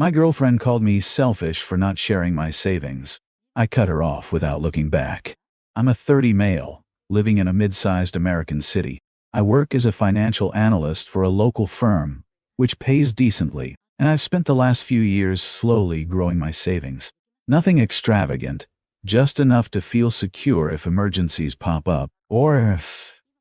My girlfriend called me selfish for not sharing my savings. I cut her off without looking back. I'm a 30 male, living in a mid-sized American city. I work as a financial analyst for a local firm, which pays decently, and I've spent the last few years slowly growing my savings. Nothing extravagant, just enough to feel secure if emergencies pop up, or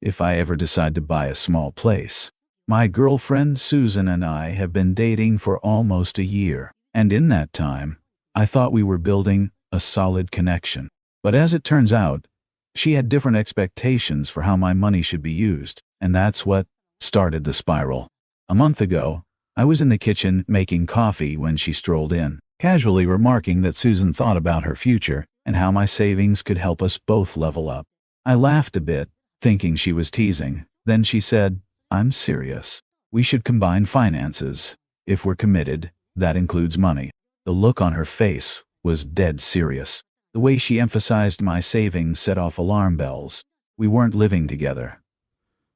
if I ever decide to buy a small place. My girlfriend Susan and I have been dating for almost a year, and in that time, I thought we were building a solid connection. But as it turns out, she had different expectations for how my money should be used, and that's what started the spiral. A month ago, I was in the kitchen making coffee when she strolled in, casually remarking that Susan thought about her future and how my savings could help us both level up. I laughed a bit, thinking she was teasing. Then she said, "I'm serious. We should combine finances. If we're committed, that includes money." The look on her face was dead serious. The way she emphasized my savings set off alarm bells. We weren't living together.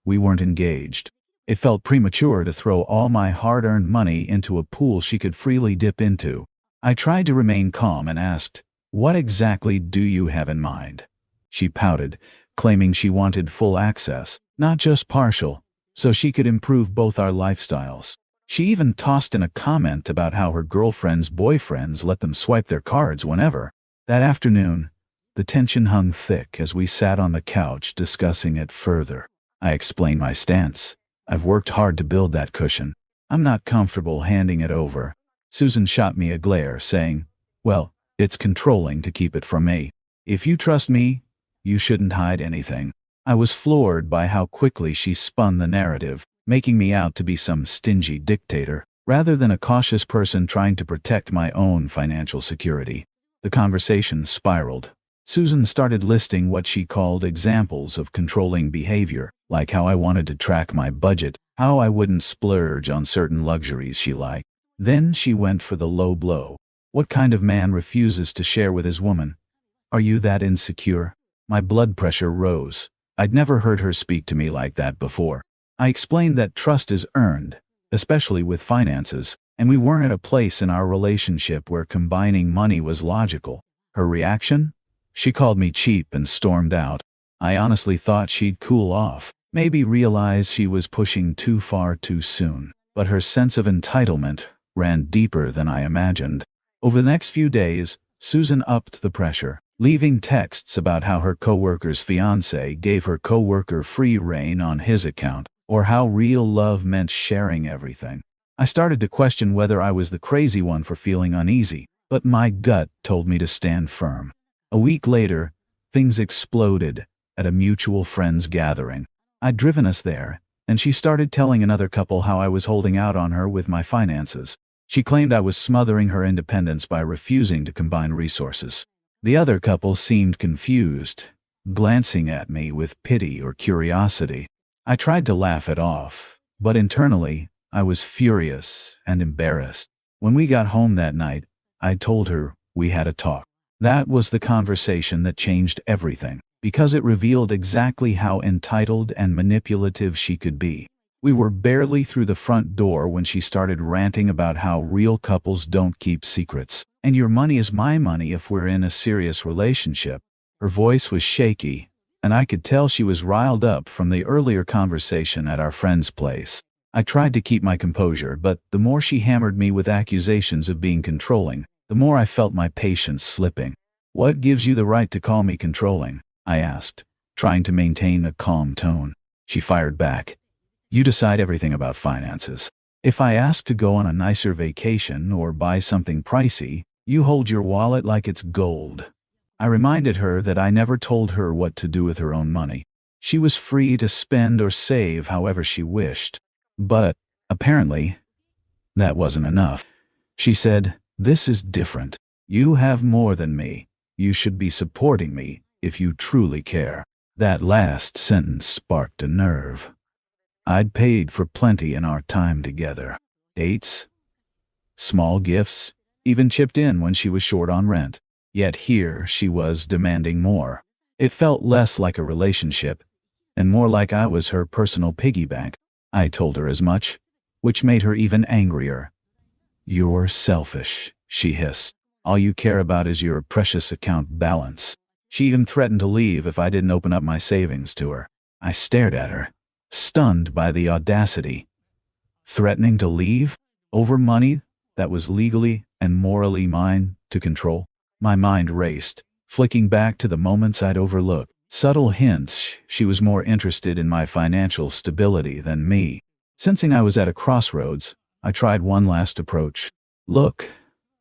We weren't engaged. It felt premature to throw all my hard-earned money into a pool she could freely dip into. I tried to remain calm and asked, "What exactly do you have in mind?" She pouted, claiming she wanted full access, not just partial, so she could improve both our lifestyles. She even tossed in a comment about how her girlfriend's boyfriends let them swipe their cards whenever. That afternoon, the tension hung thick as we sat on the couch discussing it further. I explained my stance. I've worked hard to build that cushion. I'm not comfortable handing it over. Susan shot me a glare, saying, "Well, it's controlling to keep it from me. If you trust me, you shouldn't hide anything." I was floored by how quickly she spun the narrative, making me out to be some stingy dictator, rather than a cautious person trying to protect my own financial security. The conversation spiraled. Susan started listing what she called examples of controlling behavior, like how I wanted to track my budget, how I wouldn't splurge on certain luxuries she liked. Then she went for the low blow. What kind of man refuses to share with his woman? Are you that insecure? My blood pressure rose. I'd never heard her speak to me like that before. I explained that trust is earned, especially with finances, and we weren't at a place in our relationship where combining money was logical. Her reaction? She called me cheap and stormed out. I honestly thought she'd cool off, maybe realize she was pushing too far too soon. But her sense of entitlement ran deeper than I imagined. Over the next few days, Susan upped the pressure, leaving texts about how her coworker's fiancé gave her coworker free rein on his account, or how real love meant sharing everything. I started to question whether I was the crazy one for feeling uneasy, but my gut told me to stand firm. A week later, things exploded at a mutual friend's gathering. I'd driven us there, and she started telling another couple how I was holding out on her with my finances. She claimed I was smothering her independence by refusing to combine resources. The other couple seemed confused, glancing at me with pity or curiosity. I tried to laugh it off, but internally, I was furious and embarrassed. When we got home that night, I told her we had a talk. That was the conversation that changed everything, because it revealed exactly how entitled and manipulative she could be. We were barely through the front door when she started ranting about how real couples don't keep secrets, and your money is my money if we're in a serious relationship. Her voice was shaky, and I could tell she was riled up from the earlier conversation at our friend's place. I tried to keep my composure, but the more she hammered me with accusations of being controlling, the more I felt my patience slipping. "What gives you the right to call me controlling?" I asked, trying to maintain a calm tone. She fired back. "You decide everything about finances. If I ask to go on a nicer vacation or buy something pricey, you hold your wallet like it's gold." I reminded her that I never told her what to do with her own money. She was free to spend or save however she wished. But, apparently, that wasn't enough. She said, "This is different. You have more than me. You should be supporting me if you truly care." That last sentence sparked a nerve. I'd paid for plenty in our time together. Dates, small gifts, even chipped in when she was short on rent. Yet here she was demanding more. It felt less like a relationship, and more like I was her personal piggy bank. I told her as much, which made her even angrier. "You're selfish," she hissed. "All you care about is your precious account balance." She even threatened to leave if I didn't open up my savings to her. I stared at her, stunned by the audacity. Threatening to leave? Over money that was legally and morally mine to control? My mind raced, flicking back to the moments I'd overlooked. Subtle hints she was more interested in my financial stability than me. Sensing I was at a crossroads, I tried one last approach. "Look,"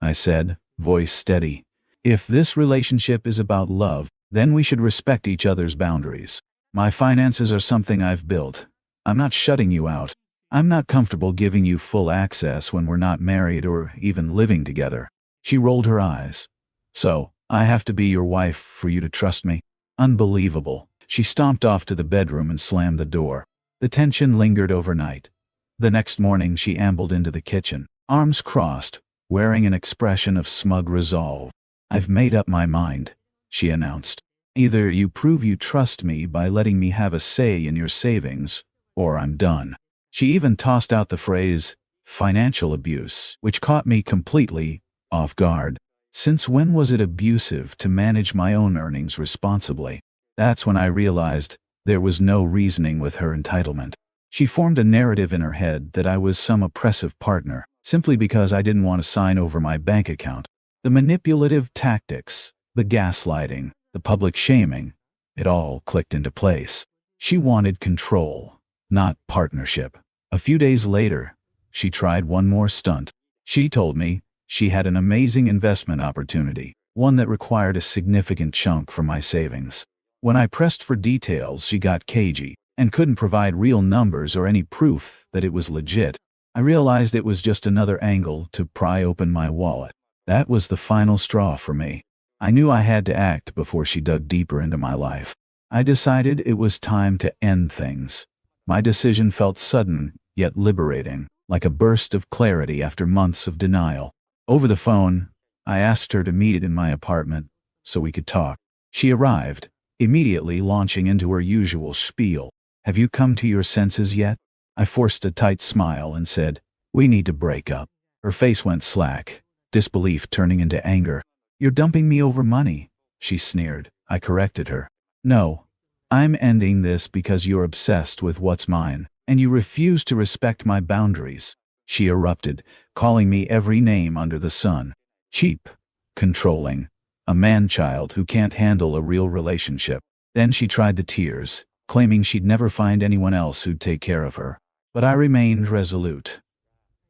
I said, voice steady, "if this relationship is about love, then we should respect each other's boundaries. My finances are something I've built. I'm not shutting you out. I'm not comfortable giving you full access when we're not married or even living together." She rolled her eyes. "So, I have to be your wife for you to trust me?" Unbelievable. She stomped off to the bedroom and slammed the door. The tension lingered overnight. The next morning she ambled into the kitchen, arms crossed, wearing an expression of smug resolve. "I've made up my mind," she announced. "Either you prove you trust me by letting me have a say in your savings, or I'm done." She even tossed out the phrase, "financial abuse," which caught me completely off guard. Since when was it abusive to manage my own earnings responsibly? That's when I realized there was no reasoning with her entitlement. She formed a narrative in her head that I was some oppressive partner, simply because I didn't want to sign over my bank account. The manipulative tactics, the gaslighting, the public shaming, it all clicked into place. She wanted control, not partnership. A few days later, she tried one more stunt. She told me she had an amazing investment opportunity, one that required a significant chunk from my savings. When I pressed for details, she got cagey and couldn't provide real numbers or any proof that it was legit. I realized it was just another angle to pry open my wallet. That was the final straw for me. I knew I had to act before she dug deeper into my life. I decided it was time to end things. My decision felt sudden, yet liberating, like a burst of clarity after months of denial. Over the phone, I asked her to meet in my apartment so we could talk. She arrived, immediately launching into her usual spiel. "Have you come to your senses yet?" I forced a tight smile and said, "We need to break up." Her face went slack, disbelief turning into anger. "You're dumping me over money," she sneered. I corrected her. "No, I'm ending this because you're obsessed with what's mine, and you refuse to respect my boundaries." She erupted, calling me every name under the sun. Cheap, controlling, a man-child who can't handle a real relationship. Then she tried the tears, claiming she'd never find anyone else who'd take care of her. But I remained resolute.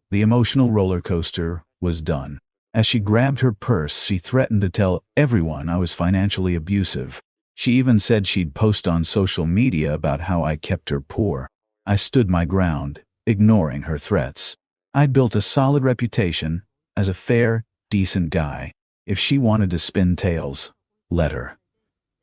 The emotional roller coaster was done. As she grabbed her purse, she threatened to tell everyone I was financially abusive. She even said she'd post on social media about how I kept her poor. I stood my ground, ignoring her threats. I'd built a solid reputation as a fair, decent guy. If she wanted to spin tales, let her.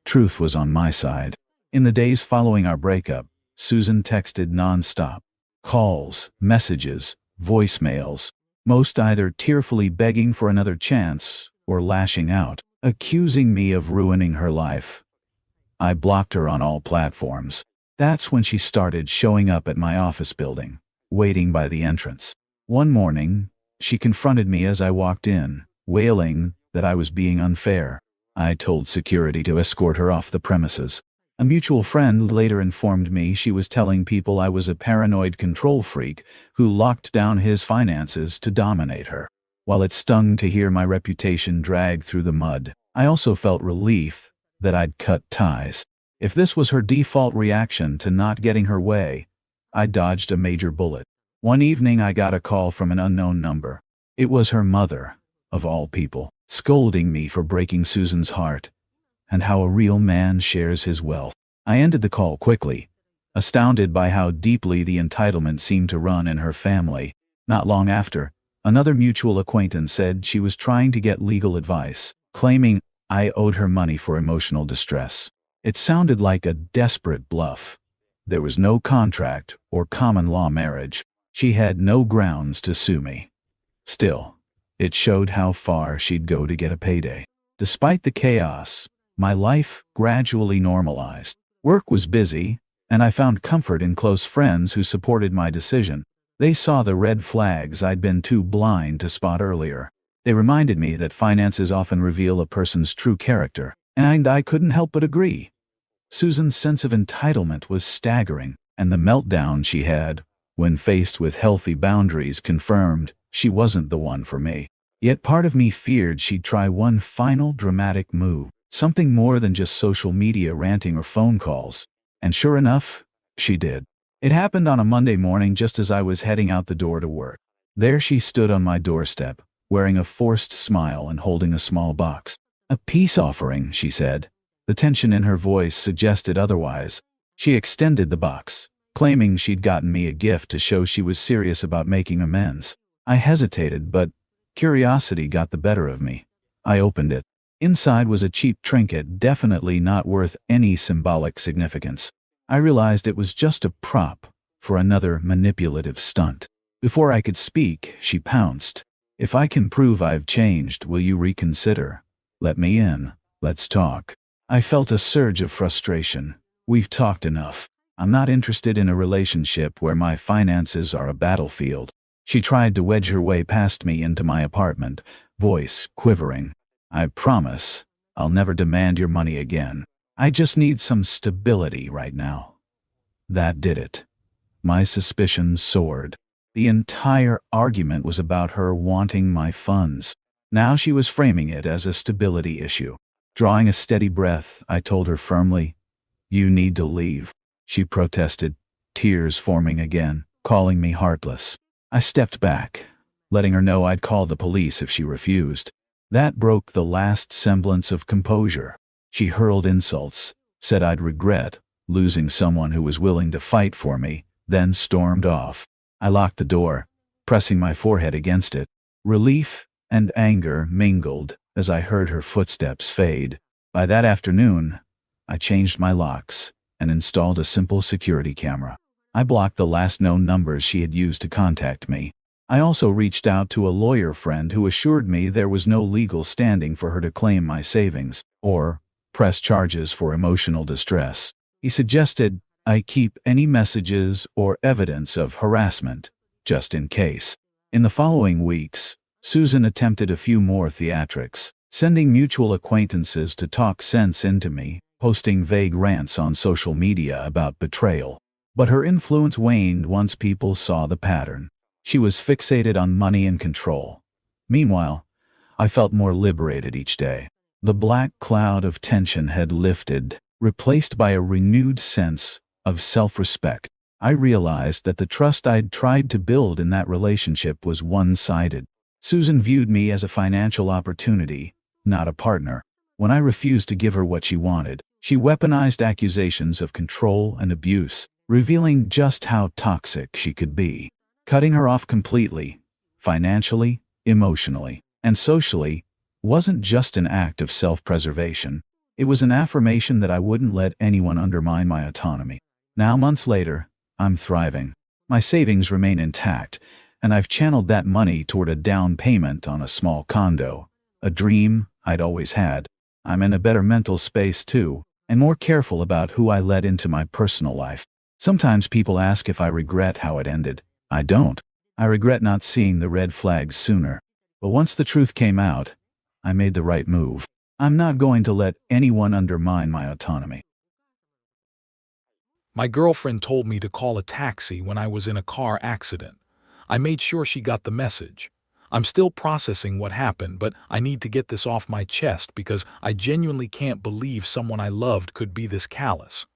Truth was on my side. In the days following our breakup, Susan texted non-stop. Calls, messages, voicemails, most either tearfully begging for another chance or lashing out, accusing me of ruining her life. I blocked her on all platforms. That's when she started showing up at my office building, waiting by the entrance. One morning, she confronted me as I walked in, wailing that I was being unfair. I told security to escort her off the premises. A mutual friend later informed me she was telling people I was a paranoid control freak who locked down his finances to dominate her. While it stung to hear my reputation drag through the mud, I also felt relief that I'd cut ties. If this was her default reaction to not getting her way, I dodged a major bullet. One evening I got a call from an unknown number. It was her mother, of all people, scolding me for breaking Susan's heart, and how a real man shares his wealth. I ended the call quickly, astounded by how deeply the entitlement seemed to run in her family. Not long after, another mutual acquaintance said she was trying to get legal advice, claiming I owed her money for emotional distress. It sounded like a desperate bluff. There was no contract or common law marriage. She had no grounds to sue me. Still, it showed how far she'd go to get a payday. Despite the chaos, my life gradually normalized. Work was busy, and I found comfort in close friends who supported my decision. They saw the red flags I'd been too blind to spot earlier. They reminded me that finances often reveal a person's true character, and I couldn't help but agree. Susan's sense of entitlement was staggering, and the meltdown she had, when faced with healthy boundaries, confirmed she wasn't the one for me. Yet part of me feared she'd try one final dramatic move, something more than just social media ranting or phone calls. And sure enough, she did. It happened on a Monday morning just as I was heading out the door to work. There she stood on my doorstep, wearing a forced smile and holding a small box. "A peace offering," she said. The tension in her voice suggested otherwise. She extended the box, claiming she'd gotten me a gift to show she was serious about making amends. I hesitated, but curiosity got the better of me. I opened it. Inside was a cheap trinket, definitely not worth any symbolic significance. I realized it was just a prop for another manipulative stunt. Before I could speak, she pounced. "If I can prove I've changed, will you reconsider? Let me in. Let's talk." I felt a surge of frustration. "We've talked enough. I'm not interested in a relationship where my finances are a battlefield." She tried to wedge her way past me into my apartment, voice quivering. "I promise I'll never demand your money again. I just need some stability right now." That did it. My suspicions soared. The entire argument was about her wanting my funds. Now she was framing it as a stability issue. Drawing a steady breath, I told her firmly, "You need to leave." She protested, tears forming again, calling me heartless. I stepped back, letting her know I'd call the police if she refused. That broke the last semblance of composure. She hurled insults, said I'd regret losing someone who was willing to fight for me, then stormed off. I locked the door, pressing my forehead against it. Relief and anger mingled as I heard her footsteps fade. By that afternoon, I changed my locks and installed a simple security camera. I blocked the last known numbers she had used to contact me. I also reached out to a lawyer friend who assured me there was no legal standing for her to claim my savings or press charges for emotional distress. He suggested I keep any messages or evidence of harassment, just in case. In the following weeks, Susan attempted a few more theatrics, sending mutual acquaintances to talk sense into me, posting vague rants on social media about betrayal. But her influence waned once people saw the pattern. She was fixated on money and control. Meanwhile, I felt more liberated each day. The black cloud of tension had lifted, replaced by a renewed sense of self-respect. I realized that the trust I'd tried to build in that relationship was one-sided. Susan viewed me as a financial opportunity, not a partner. When I refused to give her what she wanted, she weaponized accusations of control and abuse, revealing just how toxic she could be. Cutting her off completely, financially, emotionally, and socially, wasn't just an act of self-preservation. It was an affirmation that I wouldn't let anyone undermine my autonomy. Now, months later, I'm thriving. My savings remain intact, and I've channeled that money toward a down payment on a small condo, a dream I'd always had. I'm in a better mental space too, and more careful about who I let into my personal life. Sometimes people ask if I regret how it ended. I don't. I regret not seeing the red flags sooner. But once the truth came out, I made the right move. I'm not going to let anyone undermine my autonomy. My girlfriend told me to call a taxi when I was in a car accident. I made sure she got the message. I'm still processing what happened, but I need to get this off my chest because I genuinely can't believe someone I loved could be this callous.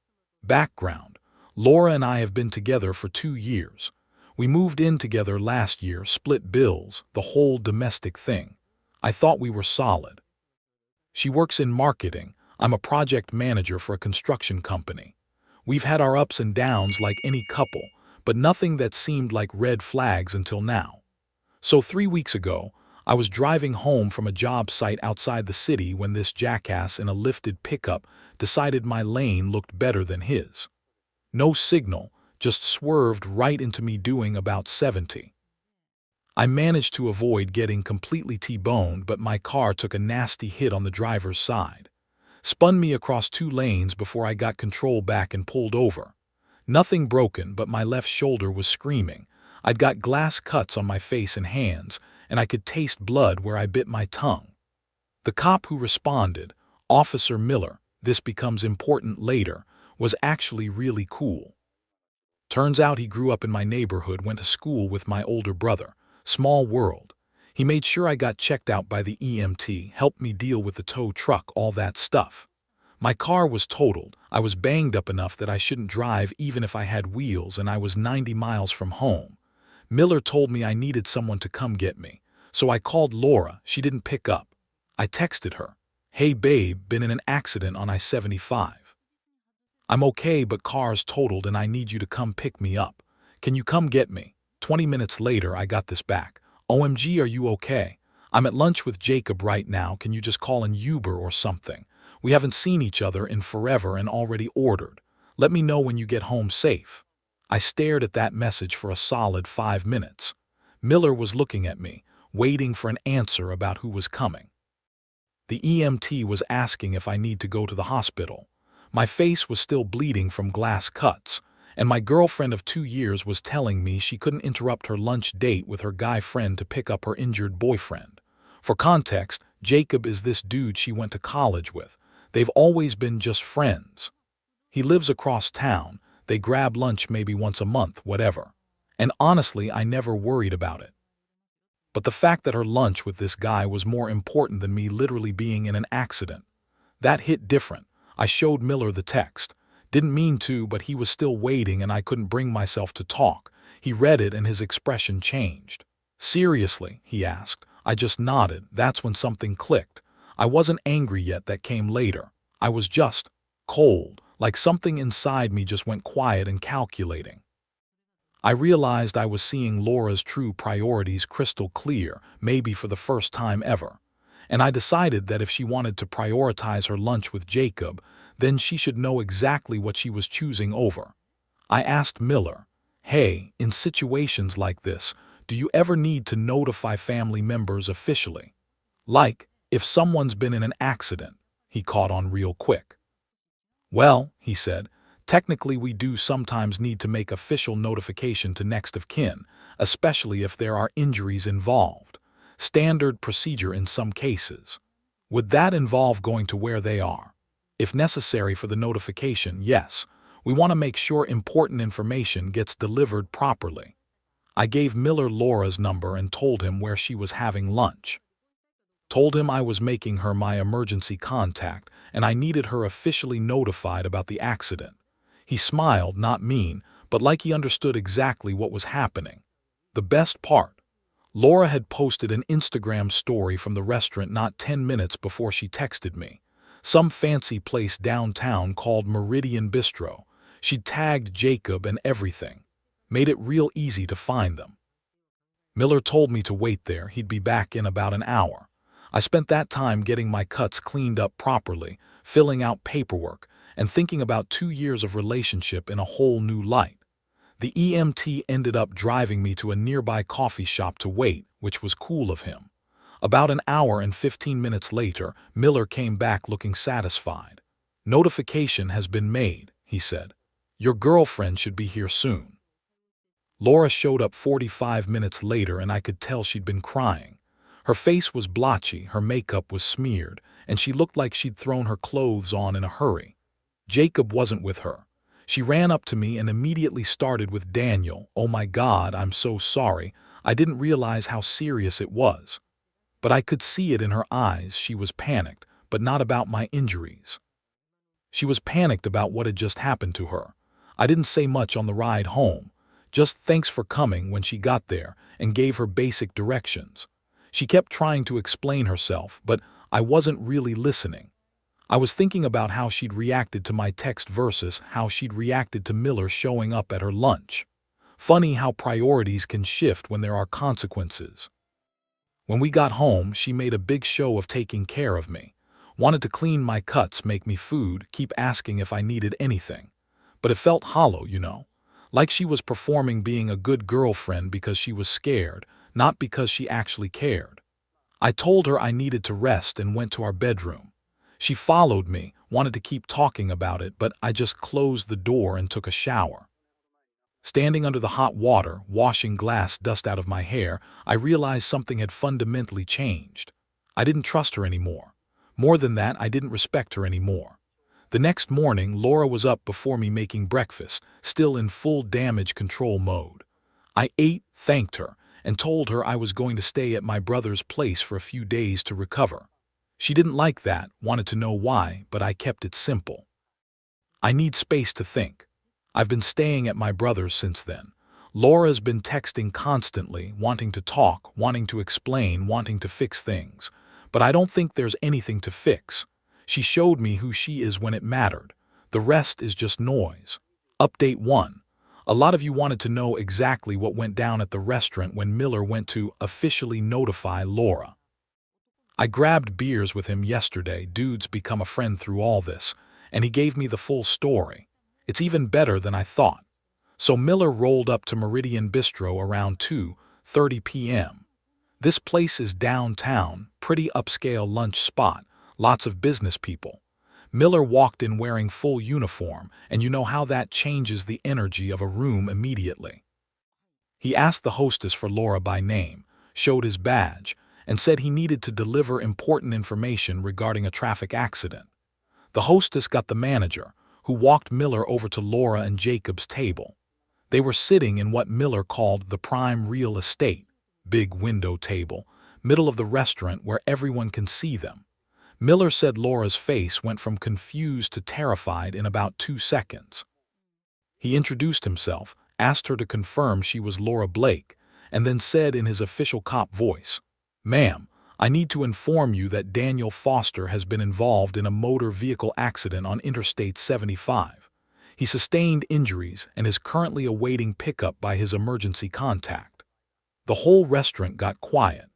Background: Laura and I have been together for 2 years. We moved in together last year, split bills, the whole domestic thing. I thought we were solid. She works in marketing. I'm a project manager for a construction company. We've had our ups and downs like any couple, but nothing that seemed like red flags until now. So 3 weeks ago, I was driving home from a job site outside the city when this jackass in a lifted pickup decided my lane looked better than his. No signal, just swerved right into me doing about 70. I managed to avoid getting completely T-boned, but my car took a nasty hit on the driver's side. Spun me across 2 lanes before I got control back and pulled over. Nothing broken, but my left shoulder was screaming. I'd got glass cuts on my face and hands, and I could taste blood where I bit my tongue. The cop who responded, Officer Miller, this becomes important later, was actually really cool. Turns out he grew up in my neighborhood, went to school with my older brother. Small world. He made sure I got checked out by the EMT, helped me deal with the tow truck, all that stuff. My car was totaled. I was banged up enough that I shouldn't drive even if I had wheels, and I was 90 miles from home. Miller told me I needed someone to come get me, so I called Laura. She didn't pick up. I texted her, "Hey babe, been in an accident on I-75. I'm okay, but car's totaled and I need you to come pick me up. Can you come get me?" 20 minutes later, I got this back. "OMG, are you okay? I'm at lunch with Jacob right now. Can you just call an Uber or something? We haven't seen each other in forever and already ordered. Let me know when you get home safe." I stared at that message for a solid 5 minutes. Miller was looking at me, waiting for an answer about who was coming. The EMT was asking if I need to go to the hospital. My face was still bleeding from glass cuts, and my girlfriend of 2 years was telling me she couldn't interrupt her lunch date with her guy friend to pick up her injured boyfriend. For context, Jacob is this dude she went to college with. They've always been just friends. He lives across town. They grab lunch maybe once a month, whatever. And honestly, I never worried about it. But the fact that her lunch with this guy was more important than me literally being in an accident, that hit different. I showed Miller the text. Didn't mean to, but he was still waiting and I couldn't bring myself to talk. He read it and his expression changed. "Seriously?" he asked. I just nodded. That's when something clicked. I wasn't angry yet, that came later. I was just cold, like something inside me just went quiet and calculating. I realized I was seeing Laura's true priorities crystal clear, maybe for the first time ever. And I decided that if she wanted to prioritize her lunch with Jacob, then she should know exactly what she was choosing over. I asked Miller, "Hey, in situations like this, do you ever need to notify family members officially? Like, if someone's been in an accident?" He caught on real quick. "Well," he said, "technically we do sometimes need to make official notification to next of kin, especially if there are injuries involved. Standard procedure in some cases. Would that involve going to where they are? If necessary for the notification, yes. We want to make sure important information gets delivered properly." I gave Miller Laura's number and told him where she was having lunch. Told him I was making her my emergency contact and I needed her officially notified about the accident. He smiled, not mean, but like he understood exactly what was happening. The best part, Laura had posted an Instagram story from the restaurant not 10 minutes before she texted me. Some fancy place downtown called Meridian Bistro. She'd tagged Jacob and everything. Made it real easy to find them. Miller told me to wait there. He'd be back in about an hour. I spent that time getting my cuts cleaned up properly, filling out paperwork, and thinking about 2 years of relationship in a whole new light. The EMT ended up driving me to a nearby coffee shop to wait, which was cool of him. About an hour and 15 minutes later, Miller came back looking satisfied. "Notification has been made," he said. "Your girlfriend should be here soon." Laura showed up 45 minutes later and I could tell she'd been crying. Her face was blotchy, her makeup was smeared, and she looked like she'd thrown her clothes on in a hurry. Jacob wasn't with her. She ran up to me and immediately started with Daniel. "Oh my God, I'm so sorry. I didn't realize how serious it was." But I could see it in her eyes. She was panicked, but not about my injuries. She was panicked about what had just happened to her. I didn't say much on the ride home. Just thanks for coming when she got there and gave her basic directions. She kept trying to explain herself, but I wasn't really listening. I was thinking about how she'd reacted to my text versus how she'd reacted to Miller showing up at her lunch. Funny how priorities can shift when there are consequences. When we got home, she made a big show of taking care of me. Wanted to clean my cuts, make me food, keep asking if I needed anything. But it felt hollow, you know. Like she was performing being a good girlfriend because she was scared, not because she actually cared. I told her I needed to rest and went to our bedroom. She followed me, wanted to keep talking about it, but I just closed the door and took a shower. Standing under the hot water, washing glass dust out of my hair, I realized something had fundamentally changed. I didn't trust her anymore. More than that, I didn't respect her anymore. The next morning, Laura was up before me making breakfast, still in full damage control mode. I ate, thanked her, and told her I was going to stay at my brother's place for a few days to recover. She didn't like that, wanted to know why, but I kept it simple. I need space to think. I've been staying at my brother's since then. Laura's been texting constantly, wanting to talk, wanting to explain, wanting to fix things. But I don't think there's anything to fix. She showed me who she is when it mattered. The rest is just noise. Update 1. A lot of you wanted to know exactly what went down at the restaurant when Miller went to officially notify Laura. I grabbed beers with him yesterday. Dude's become a friend through all this, and he gave me the full story. It's even better than I thought. So Miller rolled up to Meridian Bistro around 2:30 p.m. This place is downtown, pretty upscale lunch spot, lots of business people. Miller walked in wearing full uniform, and you know how that changes the energy of a room immediately. He asked the hostess for Laura by name, showed his badge, and said he needed to deliver important information regarding a traffic accident. The hostess got the manager, who walked Miller over to Laura and Jacob's table. They were sitting in what Miller called the prime real estate, big window table, middle of the restaurant where everyone can see them. Miller said Laura's face went from confused to terrified in about 2 seconds. He introduced himself, asked her to confirm she was Laura Blake, and then said in his official cop voice, "Ma'am, I need to inform you that Daniel Foster has been involved in a motor vehicle accident on Interstate 75. He sustained injuries and is currently awaiting pickup by his emergency contact." The whole restaurant got quiet.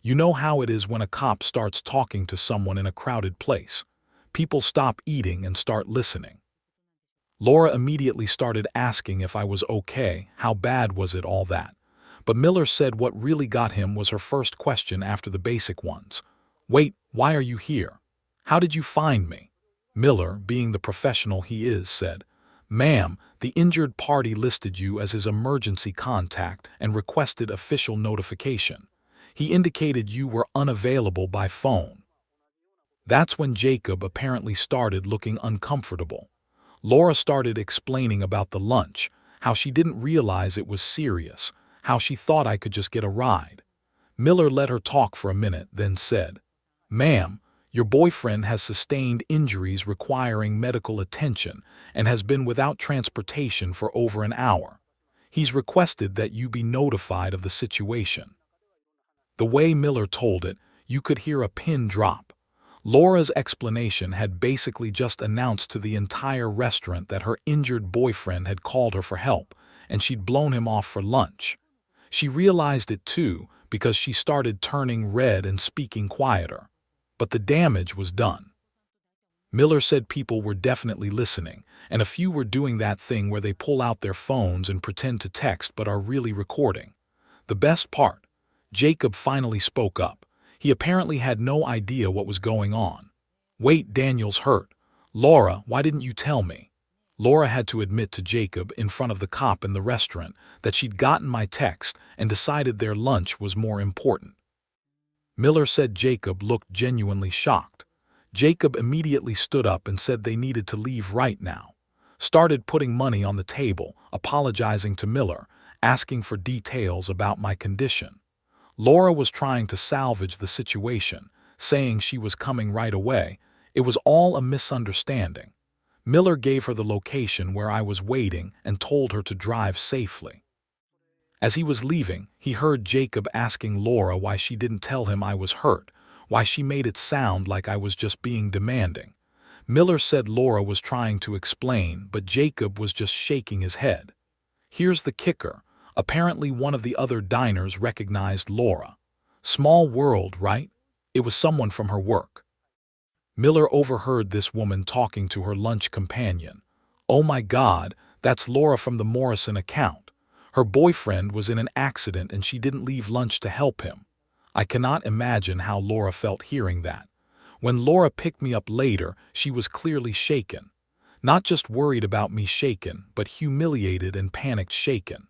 You know how it is when a cop starts talking to someone in a crowded place. People stop eating and start listening. Laura immediately started asking if I was okay, how bad was it, all that. But Miller said what really got him was her first question after the basic ones. "Wait, why are you here? How did you find me?" Miller, being the professional he is, said, "Ma'am, the injured party listed you as his emergency contact and requested official notification. He indicated you were unavailable by phone." That's when Jacob apparently started looking uncomfortable. Laura started explaining about the lunch, how she didn't realize it was serious, how she thought I could just get a ride. Miller let her talk for a minute, then said, "Ma'am, your boyfriend has sustained injuries requiring medical attention and has been without transportation for over an hour. He's requested that you be notified of the situation." The way Miller told it, you could hear a pin drop. Laura's explanation had basically just announced to the entire restaurant that her injured boyfriend had called her for help, and she'd blown him off for lunch. She realized it too, because she started turning red and speaking quieter. But the damage was done. Miller said people were definitely listening, and a few were doing that thing where they pull out their phones and pretend to text but are really recording. The best part, Jacob finally spoke up. He apparently had no idea what was going on. "Wait, Daniel's hurt. Laura, why didn't you tell me?" Laura had to admit to Jacob in front of the cop in the restaurant that she'd gotten my text and decided their lunch was more important. Miller said Jacob looked genuinely shocked. Jacob immediately stood up and said they needed to leave right now. Started putting money on the table, apologizing to Miller, asking for details about my condition. Laura was trying to salvage the situation, saying she was coming right away. It was all a misunderstanding. Miller gave her the location where I was waiting and told her to drive safely. As he was leaving, he heard Jacob asking Laura why she didn't tell him I was hurt, why she made it sound like I was just being demanding. Miller said Laura was trying to explain, but Jacob was just shaking his head. Here's the kicker. Apparently one of the other diners recognized Laura. Small world, right? It was someone from her work. Miller overheard this woman talking to her lunch companion. "Oh my God, that's Laura from the Morrison account. Her boyfriend was in an accident and she didn't leave lunch to help him." I cannot imagine how Laura felt hearing that. When Laura picked me up later, she was clearly shaken. Not just worried about me shaken, but humiliated and panicked shaken.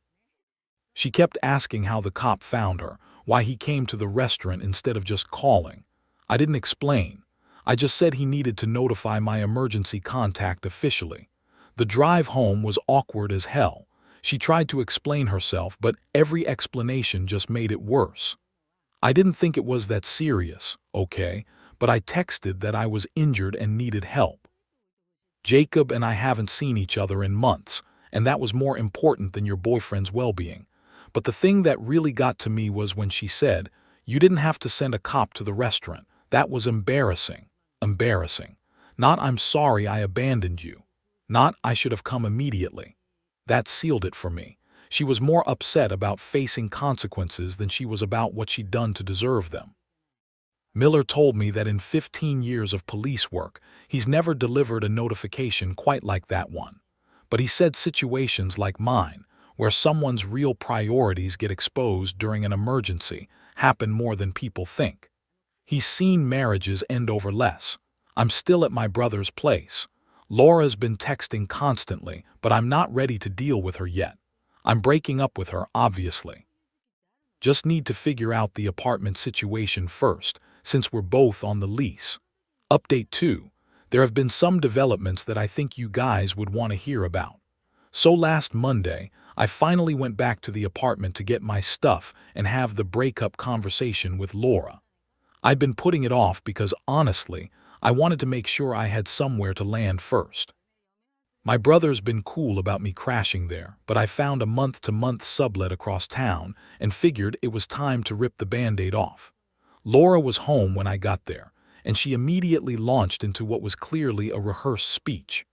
She kept asking how the cop found her, why he came to the restaurant instead of just calling. I didn't explain. I just said he needed to notify my emergency contact officially. The drive home was awkward as hell. She tried to explain herself, but every explanation just made it worse. I didn't think it was that serious, okay, but I texted that I was injured and needed help. Jacob and I haven't seen each other in months, and that was more important than your boyfriend's well-being. But the thing that really got to me was when she said, "You didn't have to send a cop to the restaurant. That was embarrassing." Embarrassing. Not "I'm sorry I abandoned you." Not "I should have come immediately." That sealed it for me. She was more upset about facing consequences than she was about what she'd done to deserve them. Miller told me that in 15 years of police work, he's never delivered a notification quite like that one. But he said situations like mine, where someone's real priorities get exposed during an emergency, happen more than people think. He's seen marriages end over less. I'm still at my brother's place. Laura's been texting constantly, but I'm not ready to deal with her yet. I'm breaking up with her, obviously. Just need to figure out the apartment situation first, since we're both on the lease. Update 2. There have been some developments that I think you guys would want to hear about. So last Monday, I finally went back to the apartment to get my stuff and have the breakup conversation with Laura. I'd been putting it off because, honestly, I wanted to make sure I had somewhere to land first. My brother's been cool about me crashing there, but I found a month-to-month sublet across town and figured it was time to rip the Band-Aid off. Laura was home when I got there, and she immediately launched into what was clearly a rehearsed speech.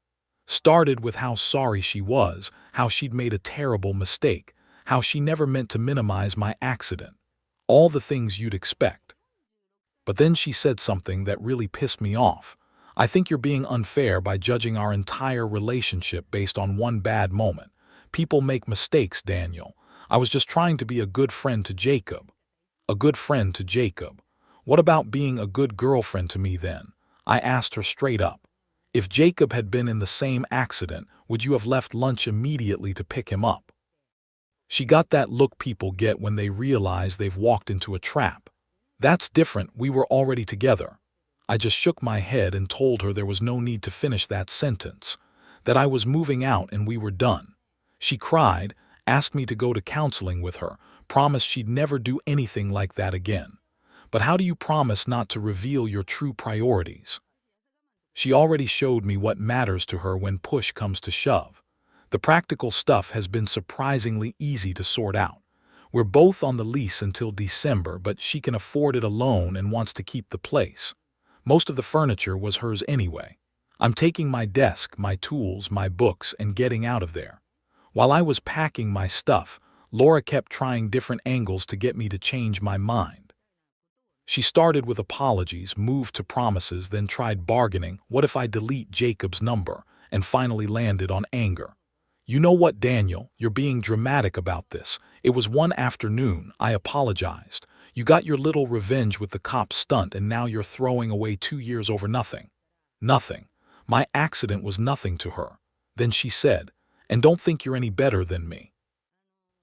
Started with how sorry she was, how she'd made a terrible mistake, how she never meant to minimize my accident. All the things you'd expect. But then she said something that really pissed me off. "I think you're being unfair by judging our entire relationship based on one bad moment. People make mistakes, Daniel. I was just trying to be a good friend to Jacob." A good friend to Jacob. What about being a good girlfriend to me then? I asked her straight up. If Jacob had been in the same accident, would you have left lunch immediately to pick him up? She got that look people get when they realize they've walked into a trap. That's different, we were already together. I just shook my head and told her there was no need to finish that sentence, that I was moving out and we were done. She cried, asked me to go to counseling with her, promised she'd never do anything like that again. But how do you promise not to reveal your true priorities? She already showed me what matters to her when push comes to shove. The practical stuff has been surprisingly easy to sort out. We're both on the lease until December, but she can afford it alone and wants to keep the place. Most of the furniture was hers anyway. I'm taking my desk, my tools, my books, and getting out of there. While I was packing my stuff, Laura kept trying different angles to get me to change my mind. She started with apologies, moved to promises, then tried bargaining, what if I delete Jacob's number, and finally landed on anger. "You know what, Daniel, you're being dramatic about this. It was one afternoon, I apologized. You got your little revenge with the cop stunt and now you're throwing away 2 years over nothing." Nothing. My accident was nothing to her. Then she said, "And don't think you're any better than me."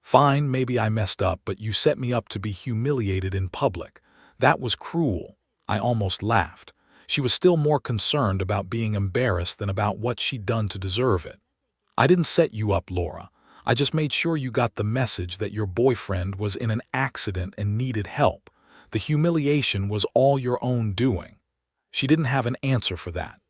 Fine, maybe I messed up, but you set me up to be humiliated in public. That was cruel. I almost laughed. She was still more concerned about being embarrassed than about what she'd done to deserve it. "I didn't set you up, Laura. I just made sure you got the message that your boyfriend was in an accident and needed help. The humiliation was all your own doing." She didn't have an answer for that.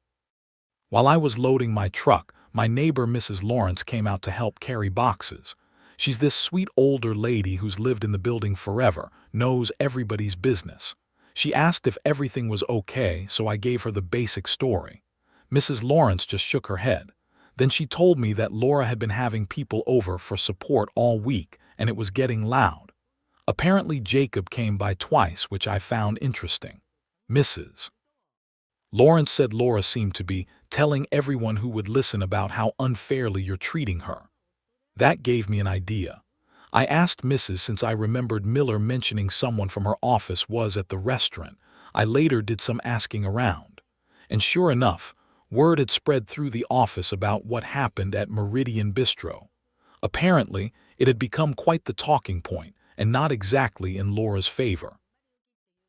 While I was loading my truck, my neighbor Mrs. Lawrence came out to help carry boxes. She's this sweet older lady who's lived in the building forever, knows everybody's business. She asked if everything was okay, so I gave her the basic story. Mrs. Lawrence just shook her head. Then she told me that Laura had been having people over for support all week, and it was getting loud. Apparently Jacob came by twice, which I found interesting. Mrs. Lawrence said Laura seemed to be telling everyone who would listen about how unfairly you're treating her. That gave me an idea. I asked Mrs. since I remembered Miller mentioning someone from her office was at the restaurant. I later did some asking around. And sure enough, Word had spread through the office about what happened at Meridian Bistro. Apparently, it had become quite the talking point, and not exactly in Laura's favor.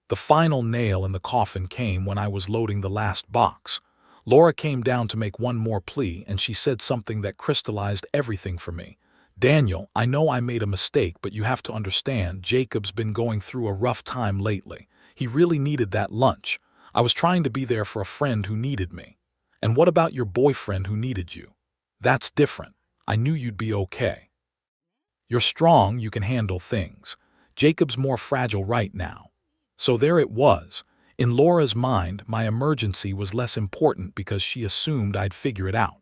The final nail in the coffin came when I was loading the last box. Laura came down to make one more plea, and she said something that crystallized everything for me. "Daniel, I know I made a mistake, but you have to understand, Jacob's been going through a rough time lately. He really needed that lunch. I was trying to be there for a friend who needed me. And what about your boyfriend who needed you? That's different. I knew you'd be okay. You're strong, you can handle things. Jacob's more fragile right now." So there it was. In Laura's mind, my emergency was less important because she assumed I'd figure it out.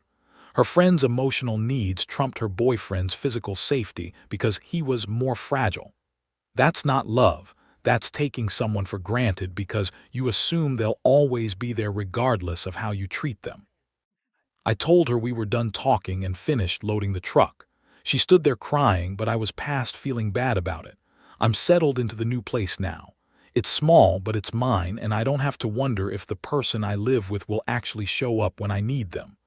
Her friend's emotional needs trumped her boyfriend's physical safety because he was more fragile. That's not love. That's taking someone for granted because you assume they'll always be there regardless of how you treat them. I told her we were done talking and finished loading the truck. She stood there crying, but I was past feeling bad about it. I'm settled into the new place now. It's small, but it's mine, and I don't have to wonder if the person I live with will actually show up when I need them.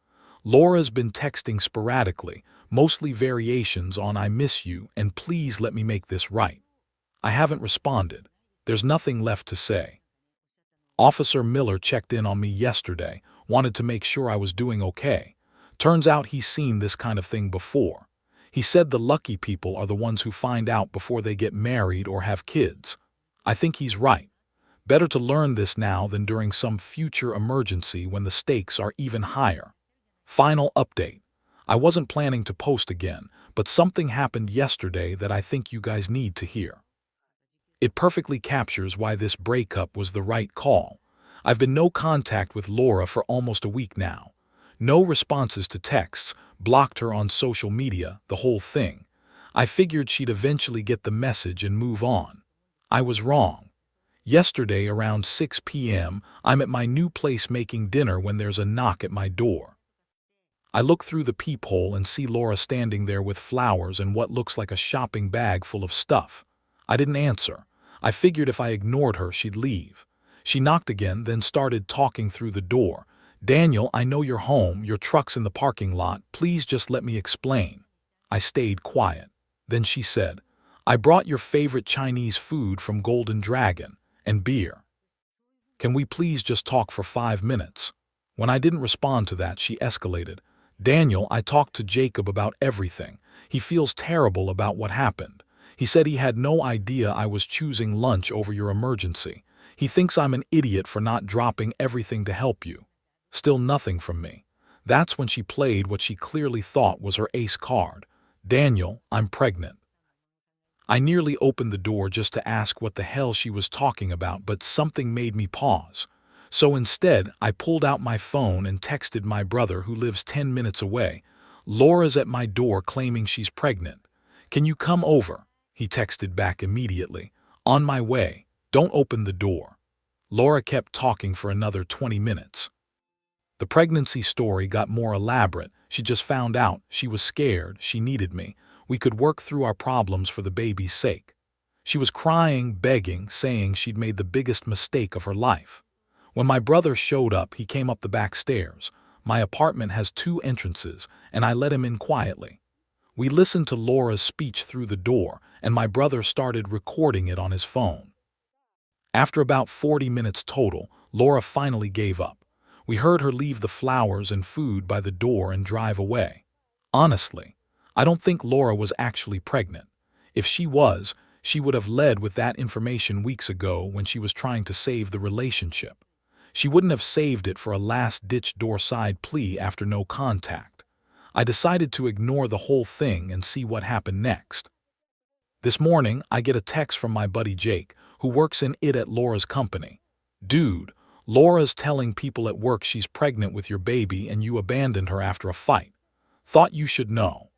Laura's been texting sporadically, mostly variations on "I miss you" and "please let me make this right." I haven't responded. There's nothing left to say. Officer Miller checked in on me yesterday, wanted to make sure I was doing okay. Turns out he's seen this kind of thing before. He said the lucky people are the ones who find out before they get married or have kids. I think he's right. Better to learn this now than during some future emergency when the stakes are even higher. Final update. I wasn't planning to post again, but something happened yesterday that I think you guys need to hear. It perfectly captures why this breakup was the right call. I've been no contact with Laura for almost a week now. No responses to texts, blocked her on social media, the whole thing. I figured she'd eventually get the message and move on. I was wrong. Yesterday around 6 p.m., I'm at my new place making dinner when there's a knock at my door. I look through the peephole and see Laura standing there with flowers and what looks like a shopping bag full of stuff. I didn't answer. I figured if I ignored her, she'd leave. She knocked again, then started talking through the door. "Daniel, I know you're home, your truck's in the parking lot, please just let me explain." I stayed quiet. Then she said, "I brought your favorite Chinese food from Golden Dragon, and beer. Can we please just talk for 5 minutes?" When I didn't respond to that, she escalated. "Daniel, I talked to Jacob about everything. He feels terrible about what happened. He said he had no idea I was choosing lunch over your emergency. He thinks I'm an idiot for not dropping everything to help you." Still nothing from me. That's when she played what she clearly thought was her ace card. "Daniel, I'm pregnant." I nearly opened the door just to ask what the hell she was talking about, but something made me pause. So instead, I pulled out my phone and texted my brother, who lives 10 minutes away. "Laura's at my door claiming she's pregnant. Can you come over?" He texted back immediately. "On my way. Don't open the door." Laura kept talking for another 20 minutes. The pregnancy story got more elaborate. She just found out, she was scared, she needed me. We could work through our problems for the baby's sake. She was crying, begging, saying she'd made the biggest mistake of her life. When my brother showed up, he came up the back stairs. My apartment has 2 entrances, and I let him in quietly. We listened to Laura's speech through the door, and my brother started recording it on his phone. After about 40 minutes total, Laura finally gave up. We heard her leave the flowers and food by the door and drive away. Honestly, I don't think Laura was actually pregnant. If she was, she would have led with that information weeks ago when she was trying to save the relationship. She wouldn't have saved it for a last-ditch door-side plea after no contact. I decided to ignore the whole thing and see what happened next. This morning, I get a text from my buddy Jake, who works in it at Laura's company. "Dude, Laura's telling people at work she's pregnant with your baby and you abandoned her after a fight. Thought you should know."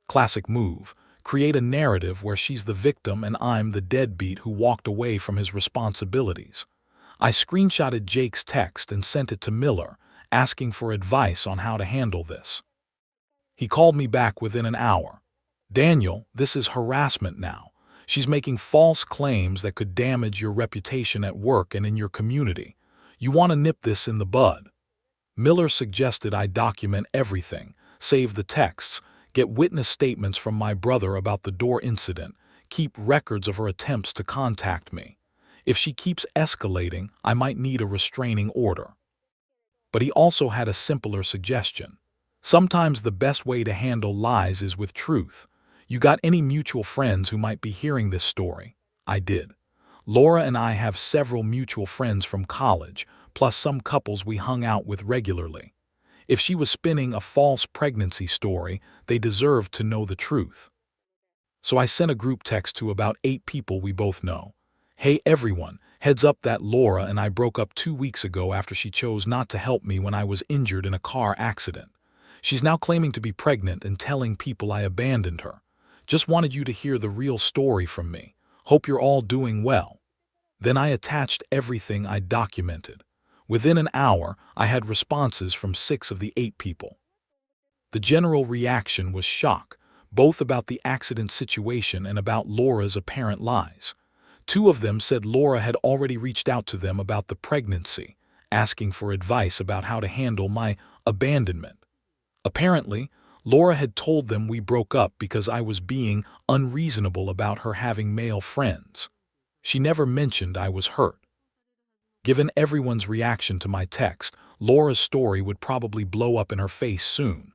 Classic move. Create a narrative where she's the victim and I'm the deadbeat who walked away from his responsibilities. I screenshotted Jake's text and sent it to Miller, asking for advice on how to handle this. He called me back within an hour. "Daniel, this is harassment now. She's making false claims that could damage your reputation at work and in your community. You want to nip this in the bud." Miller suggested I document everything, save the texts, get witness statements from my brother about the door incident, keep records of her attempts to contact me. If she keeps escalating, I might need a restraining order. But he also had a simpler suggestion. Sometimes the best way to handle lies is with truth. You got any mutual friends who might be hearing this story? I did. Laura and I have several mutual friends from college, plus some couples we hung out with regularly. If she was spinning a false pregnancy story, they deserved to know the truth. So I sent a group text to about 8 people we both know. Hey everyone, heads up that Laura and I broke up 2 weeks ago after she chose not to help me when I was injured in a car accident. She's now claiming to be pregnant and telling people I abandoned her. Just wanted you to hear the real story from me. Hope you're all doing well. Then I attached everything I documented. Within an hour, I had responses from 6 of the 8 people. The general reaction was shock, both about the accident situation and about Laura's apparent lies. 2 of them said Laura had already reached out to them about the pregnancy, asking for advice about how to handle my abandonment. Apparently, Laura had told them we broke up because I was being unreasonable about her having male friends. She never mentioned I was hurt. Given everyone's reaction to my text, Laura's story would probably blow up in her face soon.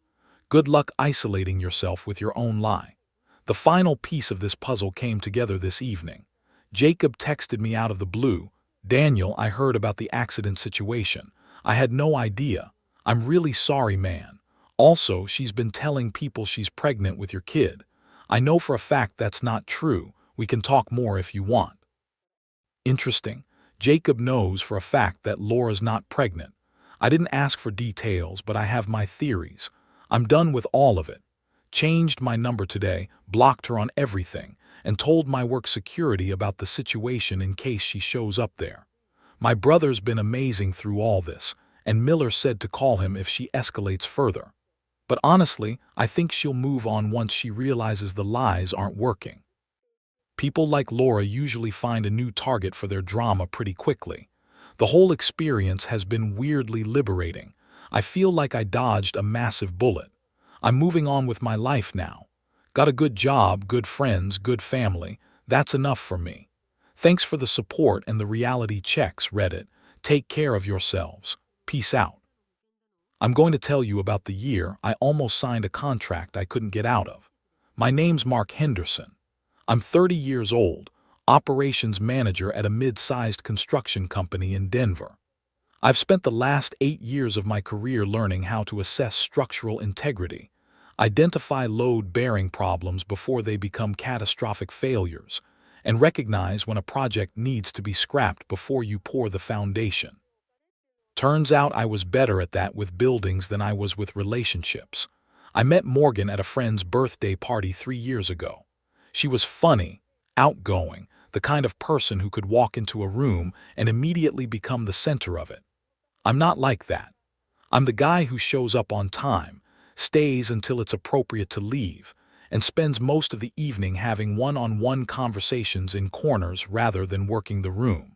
Good luck isolating yourself with your own lie. The final piece of this puzzle came together this evening. Jacob texted me out of the blue. Daniel, I heard about the accident situation. I had no idea. I'm really sorry, man. Also, she's been telling people she's pregnant with your kid. I know for a fact that's not true. We can talk more if you want. Interesting. Jacob knows for a fact that Laura's not pregnant. I didn't ask for details, but I have my theories. I'm done with all of it. Changed my number today, blocked her on everything, and told my work security about the situation in case she shows up there. My brother's been amazing through all this, and Miller said to call him if she escalates further. But honestly, I think she'll move on once she realizes the lies aren't working. People like Laura usually find a new target for their drama pretty quickly. The whole experience has been weirdly liberating. I feel like I dodged a massive bullet. I'm moving on with my life now. Got a good job, good friends, good family. That's enough for me. Thanks for the support and the reality checks, Reddit. Take care of yourselves. Peace out. I'm going to tell you about the year I almost signed a contract I couldn't get out of. My name's Mark Henderson. I'm 30 years old, operations manager at a mid-sized construction company in Denver. I've spent the last 8 years of my career learning how to assess structural integrity, identify load-bearing problems before they become catastrophic failures, and recognize when a project needs to be scrapped before you pour the foundation. Turns out I was better at that with buildings than I was with relationships. I met Morgan at a friend's birthday party 3 years ago. She was funny, outgoing, the kind of person who could walk into a room and immediately become the center of it. I'm not like that. I'm the guy who shows up on time, stays until it's appropriate to leave, and spends most of the evening having one-on-one conversations in corners rather than working the room.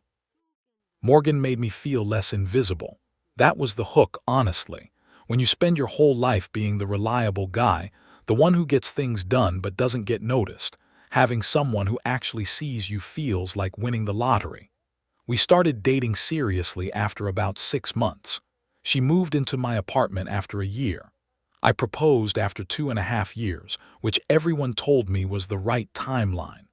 Morgan made me feel less invisible. That was the hook, honestly. When you spend your whole life being the reliable guy, the one who gets things done but doesn't get noticed, having someone who actually sees you feels like winning the lottery. We started dating seriously after about 6 months. She moved into my apartment after a year. I proposed after 2.5 years, which everyone told me was the right timeline.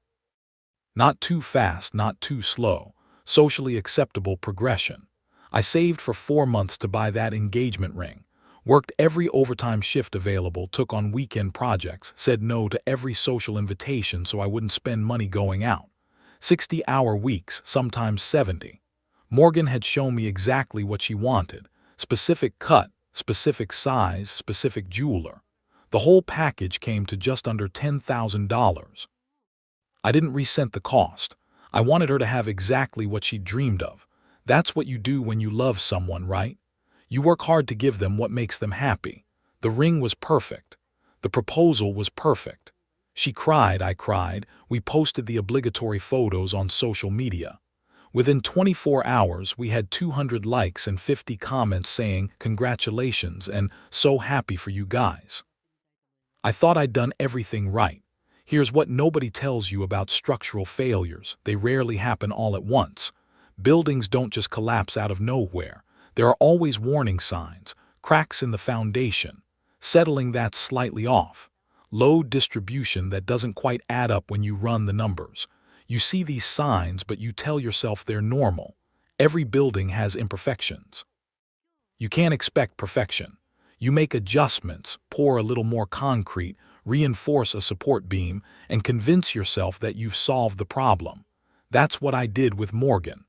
Not too fast, not too slow. Socially acceptable progression. I saved for 4 months to buy that engagement ring, worked every overtime shift available, took on weekend projects, said no to every social invitation so I wouldn't spend money going out. 60-hour weeks, sometimes 70. Morgan had shown me exactly what she wanted. Specific cut, specific size, specific jeweler. The whole package came to just under $10,000. I didn't resent the cost. I wanted her to have exactly what she dreamed of. That's what you do when you love someone, right? You work hard to give them what makes them happy. The ring was perfect. The proposal was perfect. She cried, I cried. We posted the obligatory photos on social media. Within 24 hours, we had 200 likes and 50 comments saying, "Congratulations," and "So happy for you guys." I thought I'd done everything right. Here's what nobody tells you about structural failures: they rarely happen all at once. Buildings don't just collapse out of nowhere. There are always warning signs: cracks in the foundation, settling that's slightly off, load distribution that doesn't quite add up when you run the numbers. You see these signs, but you tell yourself they're normal. Every building has imperfections. You can't expect perfection. You make adjustments, pour a little more concrete, reinforce a support beam, and convince yourself that you've solved the problem. That's what I did with Morgan.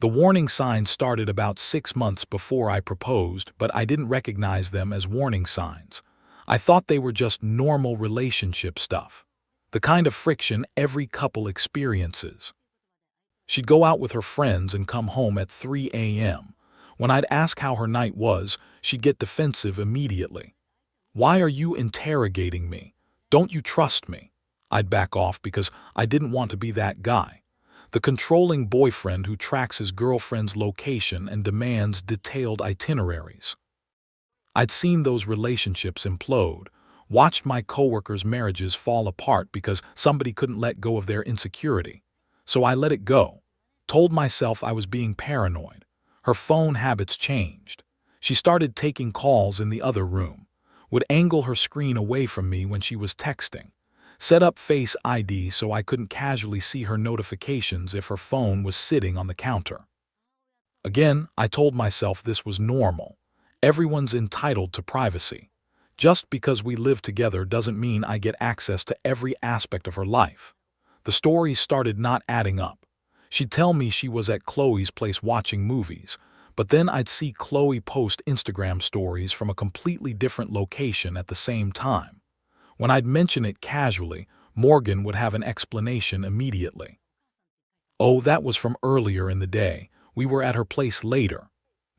The warning signs started about 6 months before I proposed, but I didn't recognize them as warning signs. I thought they were just normal relationship stuff, the kind of friction every couple experiences. She'd go out with her friends and come home at 3 a.m. When I'd ask how her night was, she'd get defensive immediately. "Why are you interrogating me? Don't you trust me?" I'd back off because I didn't want to be that guy, the controlling boyfriend who tracks his girlfriend's location and demands detailed itineraries. I'd seen those relationships implode, watched my coworkers' marriages fall apart because somebody couldn't let go of their insecurity. So I let it go, told myself I was being paranoid. Her phone habits changed. She started taking calls in the other room, would angle her screen away from me when she was texting, set up Face ID so I couldn't casually see her notifications if her phone was sitting on the counter. Again, I told myself this was normal. Everyone's entitled to privacy. Just because we live together doesn't mean I get access to every aspect of her life. The stories started not adding up. She'd tell me she was at Chloe's place watching movies, but then I'd see Chloe post Instagram stories from a completely different location at the same time. When I'd mention it casually, Morgan would have an explanation immediately. "Oh, that was from earlier in the day. We were at her place later."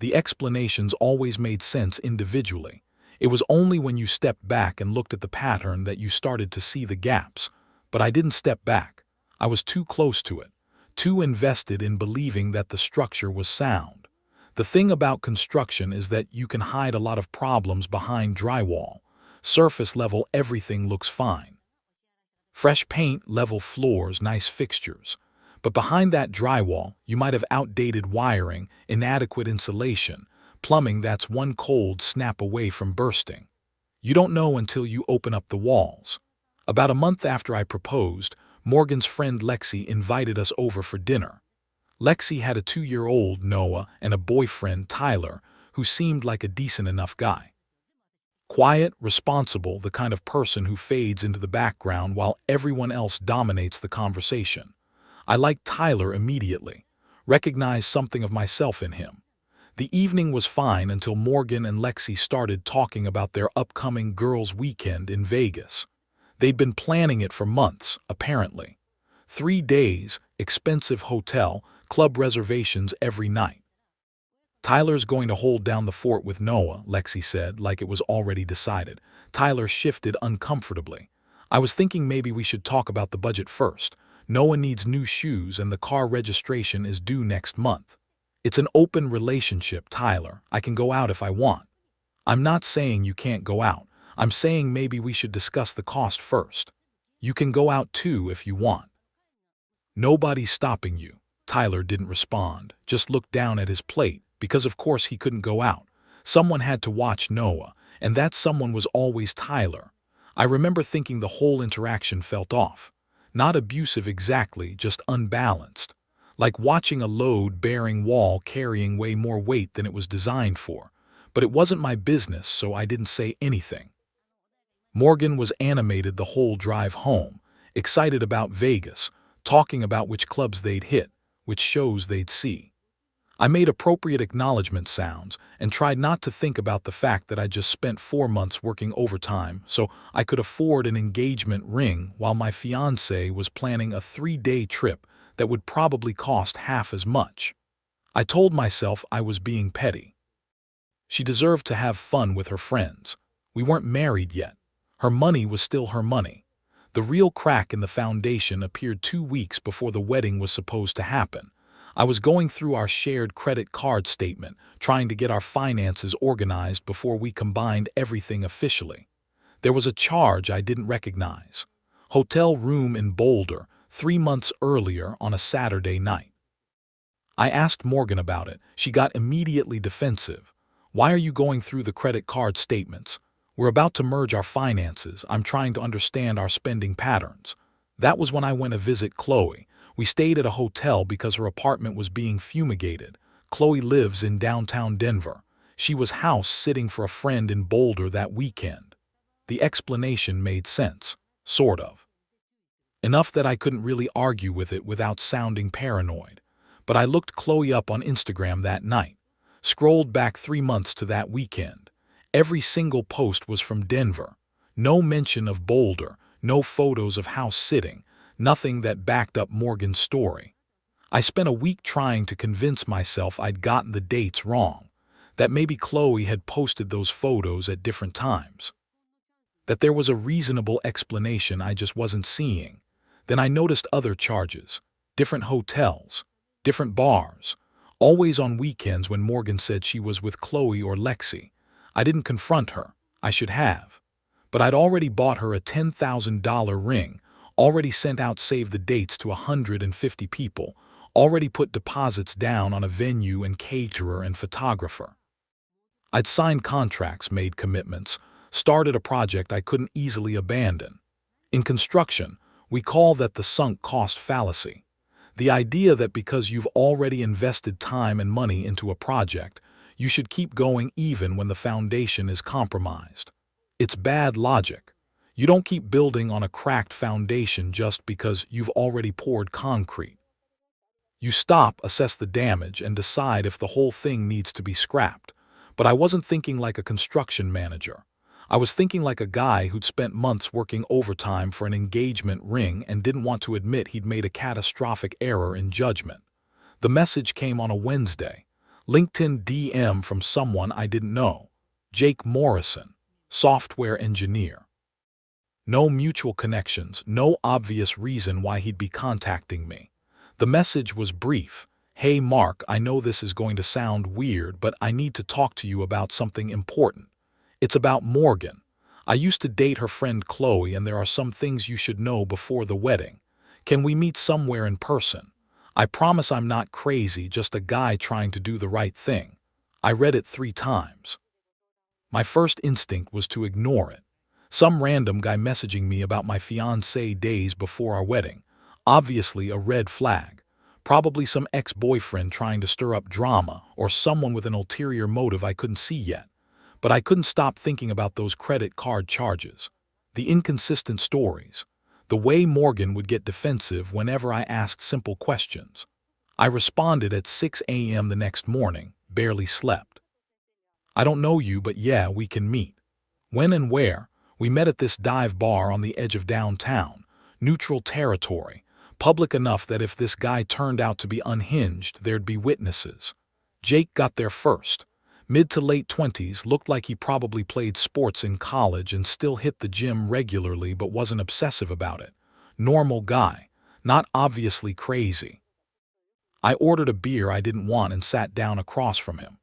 The explanations always made sense individually. It was only when you stepped back and looked at the pattern that you started to see the gaps. But I didn't step back. I was too close to it, too invested in believing that the structure was sound. The thing about construction is that you can hide a lot of problems behind drywall. Surface level, everything looks fine. Fresh paint, level floors, nice fixtures. But behind that drywall, you might have outdated wiring, inadequate insulation, plumbing that's one cold snap away from bursting. You don't know until you open up the walls. About a month after I proposed, Morgan's friend Lexi invited us over for dinner. Lexi had a 2-year-old, Noah, and a boyfriend, Tyler, who seemed like a decent enough guy. Quiet, responsible, the kind of person who fades into the background while everyone else dominates the conversation. I liked Tyler immediately, recognized something of myself in him. The evening was fine until Morgan and Lexi started talking about their upcoming girls' weekend in Vegas. They'd been planning it for months, apparently. 3 days, expensive hotel, club reservations every night. "Tyler's going to hold down the fort with Noah," Lexi said, like it was already decided. Tyler shifted uncomfortably. "I was thinking maybe we should talk about the budget first. Noah needs new shoes and the car registration is due next month." "It's an open relationship, Tyler. I can go out if I want." "I'm not saying you can't go out. I'm saying maybe we should discuss the cost first. You can go out too if you want." "Nobody's stopping you." Tyler didn't respond, just looked down at his plate, because of course he couldn't go out. Someone had to watch Noah, and that someone was always Tyler. I remember thinking the whole interaction felt off. Not abusive exactly, just unbalanced. Like watching a load-bearing wall carrying way more weight than it was designed for. But it wasn't my business, so I didn't say anything. Morgan was animated the whole drive home, excited about Vegas, talking about which clubs they'd hit, which shows they'd see. I made appropriate acknowledgement sounds and tried not to think about the fact that I just spent 4 months working overtime so I could afford an engagement ring while my fiancé was planning a 3-day trip that would probably cost half as much. I told myself I was being petty. She deserved to have fun with her friends. We weren't married yet. Her money was still her money. The real crack in the foundation appeared 2 weeks before the wedding was supposed to happen. I was going through our shared credit card statement, trying to get our finances organized before we combined everything officially. There was a charge I didn't recognize. Hotel room in Boulder, 3 months earlier on a Saturday night. I asked Morgan about it. She got immediately defensive. Why are you going through the credit card statements? We're about to merge our finances. I'm trying to understand our spending patterns. That was when I went to visit Chloe. We stayed at a hotel because her apartment was being fumigated. Chloe lives in downtown Denver. She was house sitting for a friend in Boulder that weekend. The explanation made sense, sort of. Enough that I couldn't really argue with it without sounding paranoid. But I looked Chloe up on Instagram that night, scrolled back 3 months to that weekend. Every single post was from Denver. No mention of Boulder, no photos of house sitting, nothing that backed up Morgan's story. I spent a week trying to convince myself I'd gotten the dates wrong, that maybe Chloe had posted those photos at different times, that there was a reasonable explanation I just wasn't seeing. Then I noticed other charges, different hotels, different bars, always on weekends when Morgan said she was with Chloe or Lexi. I didn't confront her. I should have. But I'd already bought her a $10,000 ring, already sent out save the dates to 150 people, already put deposits down on a venue and caterer and photographer. I'd signed contracts, made commitments, started a project I couldn't easily abandon. In construction, we call that the sunk cost fallacy. The idea that because you've already invested time and money into a project, you should keep going even when the foundation is compromised. It's bad logic. You don't keep building on a cracked foundation just because you've already poured concrete. You stop, assess the damage, and decide if the whole thing needs to be scrapped. But I wasn't thinking like a construction manager. I was thinking like a guy who'd spent months working overtime for an engagement ring and didn't want to admit he'd made a catastrophic error in judgment. The message came on a Wednesday. LinkedIn DM from someone I didn't know. Jake Morrison, software engineer. No mutual connections, no obvious reason why he'd be contacting me. The message was brief. Hey Mark, I know this is going to sound weird, but I need to talk to you about something important. It's about Morgan. I used to date her friend Chloe, and there are some things you should know before the wedding. Can we meet somewhere in person? I promise I'm not crazy, just a guy trying to do the right thing. I read it 3 times. My first instinct was to ignore it. Some random guy messaging me about my fiancé days before our wedding. Obviously a red flag. Probably some ex-boyfriend trying to stir up drama, or someone with an ulterior motive I couldn't see yet. But I couldn't stop thinking about those credit card charges, the inconsistent stories, the way Morgan would get defensive whenever I asked simple questions. I responded at 6 a.m. the next morning, barely slept. I don't know you, but yeah, we can meet. When and where? We met at this dive bar on the edge of downtown, neutral territory, public enough that if this guy turned out to be unhinged, there'd be witnesses. Jake got there first. Mid to late 20s, looked like he probably played sports in college and still hit the gym regularly but wasn't obsessive about it. Normal guy, not obviously crazy. I ordered a beer I didn't want and sat down across from him.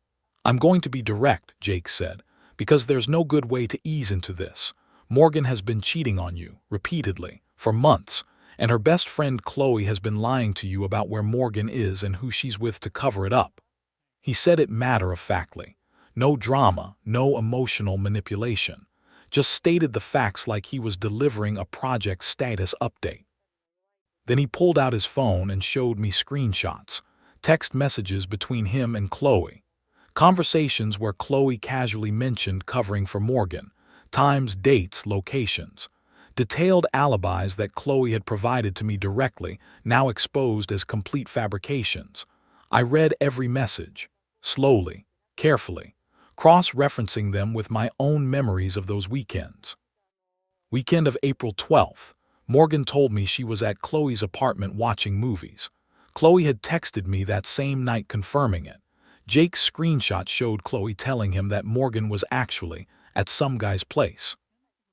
I'm going to be direct, Jake said, because there's no good way to ease into this. Morgan has been cheating on you, repeatedly, for months, and her best friend Chloe has been lying to you about where Morgan is and who she's with to cover it up. He said it matter-of-factly. No drama, no emotional manipulation. Just stated the facts like he was delivering a project status update. Then he pulled out his phone and showed me screenshots, text messages between him and Chloe. Conversations where Chloe casually mentioned covering for Morgan, times, dates, locations. Detailed alibis that Chloe had provided to me directly, now exposed as complete fabrications. I read every message, slowly, carefully, cross-referencing them with my own memories of those weekends. Weekend of April 12th, Morgan told me she was at Chloe's apartment watching movies. Chloe had texted me that same night confirming it. Jake's screenshot showed Chloe telling him that Morgan was actually at some guy's place.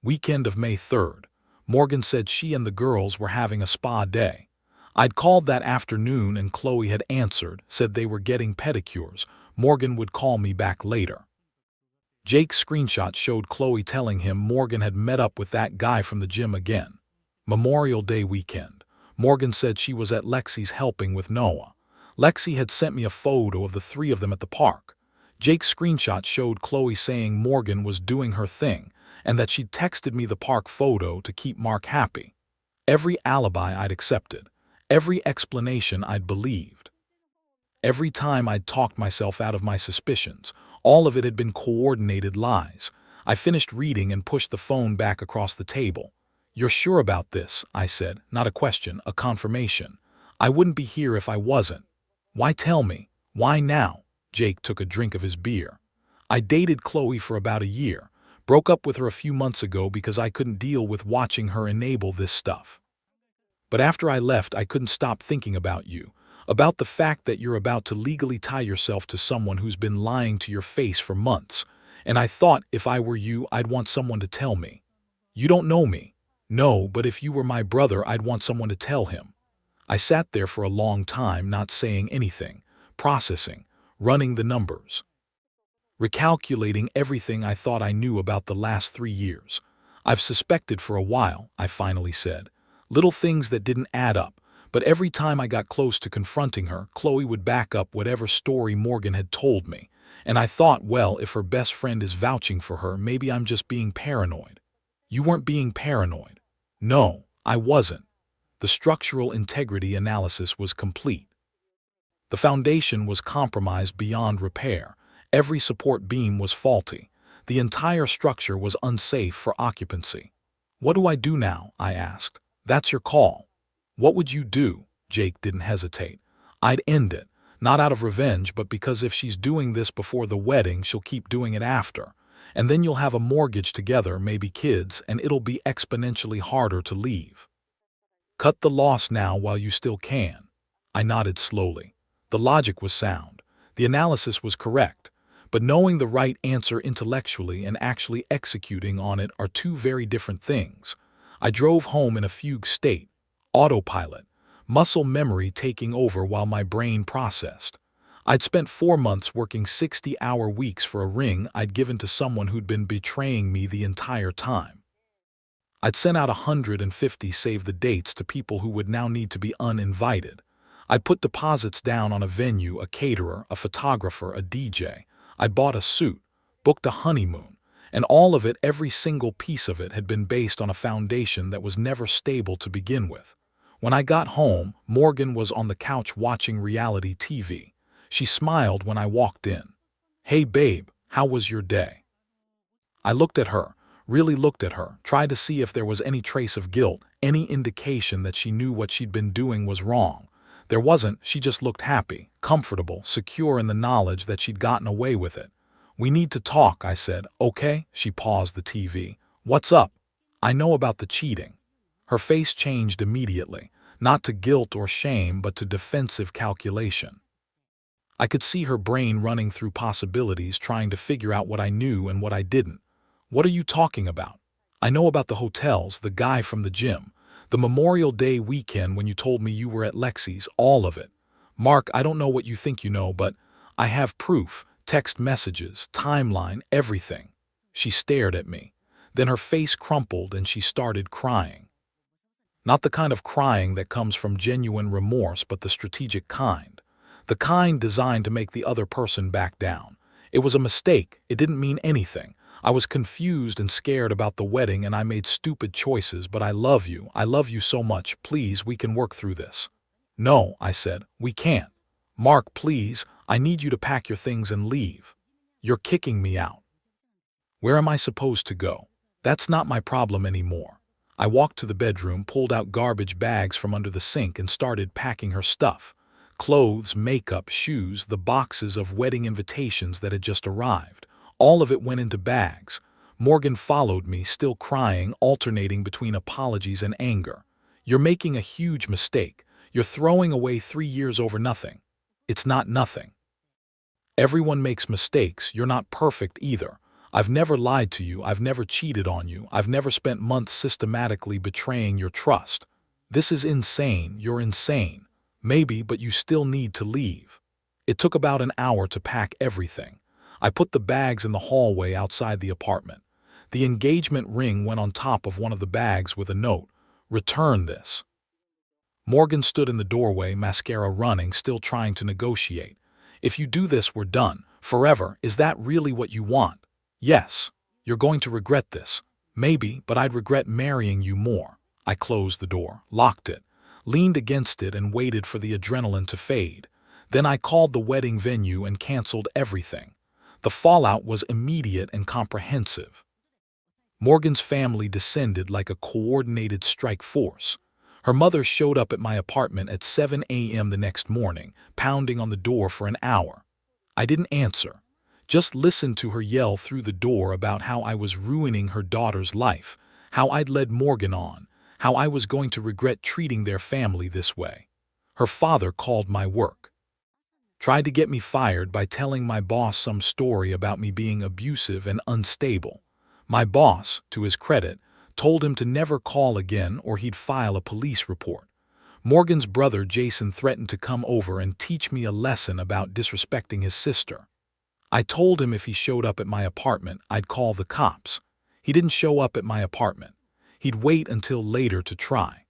Weekend of May 3rd, Morgan said she and the girls were having a spa day. I'd called that afternoon and Chloe had answered, said they were getting pedicures. Morgan would call me back later. Jake's screenshot showed Chloe telling him Morgan had met up with that guy from the gym again. Memorial Day weekend. Morgan said she was at Lexi's helping with Noah. Lexi had sent me a photo of the three of them at the park. Jake's screenshot showed Chloe saying Morgan was doing her thing and that she'd texted me the park photo to keep Mark happy. Every alibi I'd accepted. Every explanation I'd believed. Every time I'd talked myself out of my suspicions, all of it had been coordinated lies. I finished reading and pushed the phone back across the table. "You're sure about this?" I said. Not a question, a confirmation. "I wouldn't be here if I wasn't." "Why tell me? Why now?" Jake took a drink of his beer. "I dated Chloe for about a year. Broke up with her a few months ago because I couldn't deal with watching her enable this stuff. But after I left, I couldn't stop thinking about you. About the fact that you're about to legally tie yourself to someone who's been lying to your face for months. And I thought if I were you, I'd want someone to tell me. You don't know me. No, but if you were my brother, I'd want someone to tell him." I sat there for a long time, not saying anything, processing, running the numbers, recalculating everything I thought I knew about the last 3 years. "I've suspected for a while," I finally said. Little things that didn't add up. But every time I got close to confronting her, Chloe would back up whatever story Morgan had told me. And I thought, well, if her best friend is vouching for her, maybe I'm just being paranoid. "You weren't being paranoid." "No, I wasn't." The structural integrity analysis was complete. The foundation was compromised beyond repair. Every support beam was faulty. The entire structure was unsafe for occupancy. "What do I do now?" I asked. "That's your call." "What would you do?" Jake didn't hesitate. "I'd end it. Not out of revenge, but because if she's doing this before the wedding, she'll keep doing it after. And then you'll have a mortgage together, maybe kids, and it'll be exponentially harder to leave. Cut the loss now while you still can." I nodded slowly. The logic was sound. The analysis was correct. But knowing the right answer intellectually and actually executing on it are two very different things. I drove home in a fugue state. Autopilot. Muscle memory taking over while my brain processed. I'd spent 4 months working 60-hour weeks for a ring I'd given to someone who'd been betraying me the entire time. I'd sent out 150 save the dates to people who would now need to be uninvited. I'd put deposits down on a venue, a caterer, a photographer, a DJ. I'd bought a suit, booked a honeymoon, and all of it, every single piece of it, had been based on a foundation that was never stable to begin with. When I got home, Morgan was on the couch watching reality TV. She smiled when I walked in. "Hey babe, how was your day?" I looked at her, really looked at her, tried to see if there was any trace of guilt, any indication that she knew what she'd been doing was wrong. There wasn't. She just looked happy, comfortable, secure in the knowledge that she'd gotten away with it. "We need to talk," I said. "Okay?" She paused the TV. "What's up?" "I know about the cheating." Her face changed immediately, not to guilt or shame, but to defensive calculation. I could see her brain running through possibilities, trying to figure out what I knew and what I didn't. "What are you talking about?" "I know about the hotels, the guy from the gym, the Memorial Day weekend when you told me you were at Lexi's, all of it. Mark, I don't know what you think you know, but I have proof, text messages, timeline, everything." She stared at me. Then her face crumpled and she started crying. Not the kind of crying that comes from genuine remorse, but the strategic kind. The kind designed to make the other person back down. "It was a mistake. It didn't mean anything. I was confused and scared about the wedding and I made stupid choices, but I love you. I love you so much. Please, we can work through this." "No," I said, "we can't. Mark, please, I need you to pack your things and leave." "You're kicking me out." "Where am I supposed to go?" "That's not my problem anymore." I walked to the bedroom, pulled out garbage bags from under the sink and started packing her stuff. Clothes, makeup, shoes, the boxes of wedding invitations that had just arrived. All of it went into bags. Morgan followed me, still crying, alternating between apologies and anger. "You're making a huge mistake. You're throwing away 3 years over nothing." "It's not nothing. Everyone makes mistakes. You're not perfect either. I've never lied to you. I've never cheated on you. I've never spent months systematically betraying your trust." This is insane. You're insane. Maybe, but you still need to leave. It took about an hour to pack everything. I put the bags in the hallway outside the apartment. The engagement ring went on top of one of the bags with a note, "Return this." Morgan stood in the doorway, mascara running, still trying to negotiate. "If you do this, we're done. Forever. Is that really what you want?" "Yes. You're going to regret this." "Maybe, but I'd regret marrying you more." I closed the door, locked it, leaned against it and waited for the adrenaline to fade. Then I called the wedding venue and canceled everything. The fallout was immediate and comprehensive. Morgan's family descended like a coordinated strike force. Her mother showed up at my apartment at 7 a.m. the next morning, pounding on the door for an hour. I didn't answer, just listened to her yell through the door about how I was ruining her daughter's life, how I'd led Morgan on, how I was going to regret treating their family this way. Her father called my work. Tried to get me fired by telling my boss some story about me being abusive and unstable. My boss, to his credit, told him to never call again or he'd file a police report. Morgan's brother Jason threatened to come over and teach me a lesson about disrespecting his sister. I told him if he showed up at my apartment, I'd call the cops. He didn't show up at my apartment. He'd wait until later to try.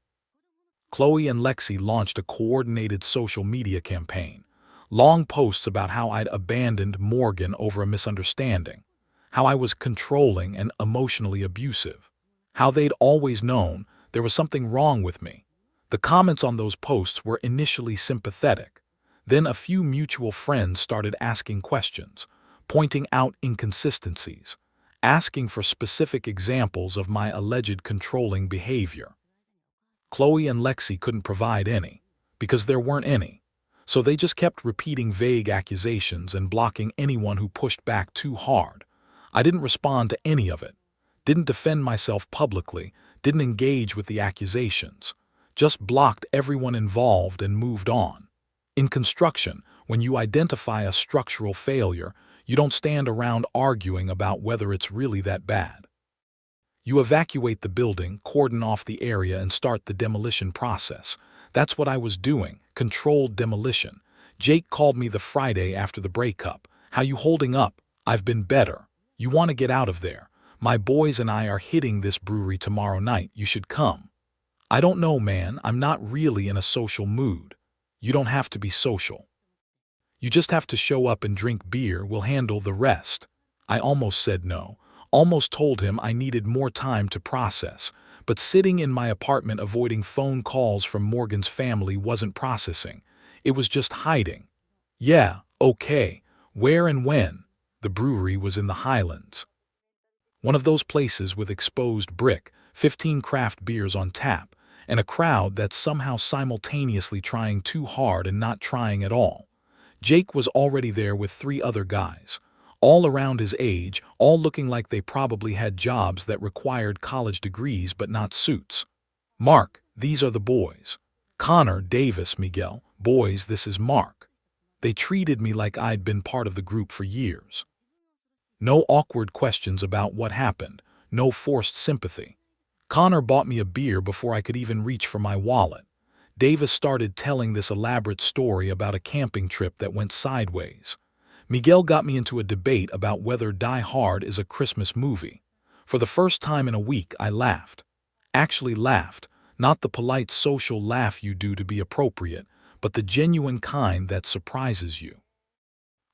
Chloe and Lexi launched a coordinated social media campaign. Long posts about how I'd abandoned Morgan over a misunderstanding, how I was controlling and emotionally abusive, how they'd always known there was something wrong with me. The comments on those posts were initially sympathetic. Then a few mutual friends started asking questions, pointing out inconsistencies, asking for specific examples of my alleged controlling behavior. Chloe and Lexi couldn't provide any, because there weren't any. So they just kept repeating vague accusations and blocking anyone who pushed back too hard. I didn't respond to any of it, didn't defend myself publicly, didn't engage with the accusations, just blocked everyone involved and moved on. In construction, when you identify a structural failure, you don't stand around arguing about whether it's really that bad. You evacuate the building, cordon off the area, and start the demolition process. That's what I was doing, controlled demolition. Jake called me the Friday after the breakup. "How you holding up?" "I've been better. You want to get out of there. My boys and I are hitting this brewery tomorrow night. You should come." "I don't know, man. I'm not really in a social mood." "You don't have to be social. You just have to show up and drink beer. We'll handle the rest." I almost said no, almost told him I needed more time to process. But sitting in my apartment avoiding phone calls from Morgan's family wasn't processing. It was just hiding. "Yeah, okay. Where and when?" The brewery was in the Highlands. One of those places with exposed brick, 15 craft beers on tap, and a crowd that's somehow simultaneously trying too hard and not trying at all. Jake was already there with 3 other guys, all around his age, all looking like they probably had jobs that required college degrees but not suits. "Mark, these are the boys. Connor, Davis, Miguel. Boys, this is Mark." They treated me like I'd been part of the group for years. No awkward questions about what happened, no forced sympathy. Connor bought me a beer before I could even reach for my wallet. Davis started telling this elaborate story about a camping trip that went sideways. Miguel got me into a debate about whether Die Hard is a Christmas movie. For the first time in a week, I laughed. Actually laughed, not the polite social laugh you do to be appropriate, but the genuine kind that surprises you.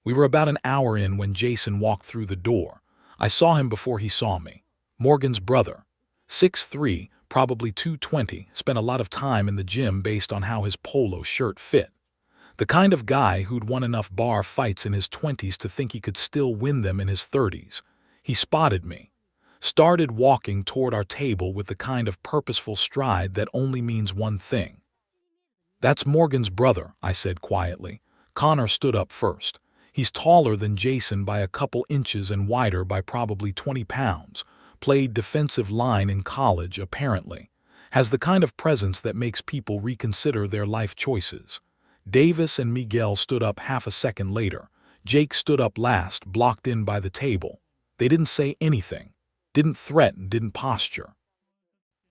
We were about an hour in when Jason walked through the door. I saw him before he saw me. Morgan's brother. 6'3", probably 220, spent a lot of time in the gym based on how his polo shirt fit. The kind of guy who'd won enough bar fights in his 20s to think he could still win them in his 30s. He spotted me, started walking toward our table with the kind of purposeful stride that only means one thing. "That's Morgan's brother," I said quietly. Connor stood up first. He's taller than Jason by a couple inches and wider by probably 20 pounds. Played defensive line in college, apparently. Has the kind of presence that makes people reconsider their life choices. Davis and Miguel stood up half a second later. Jake stood up last, blocked in by the table. They didn't say anything, didn't threaten, didn't posture.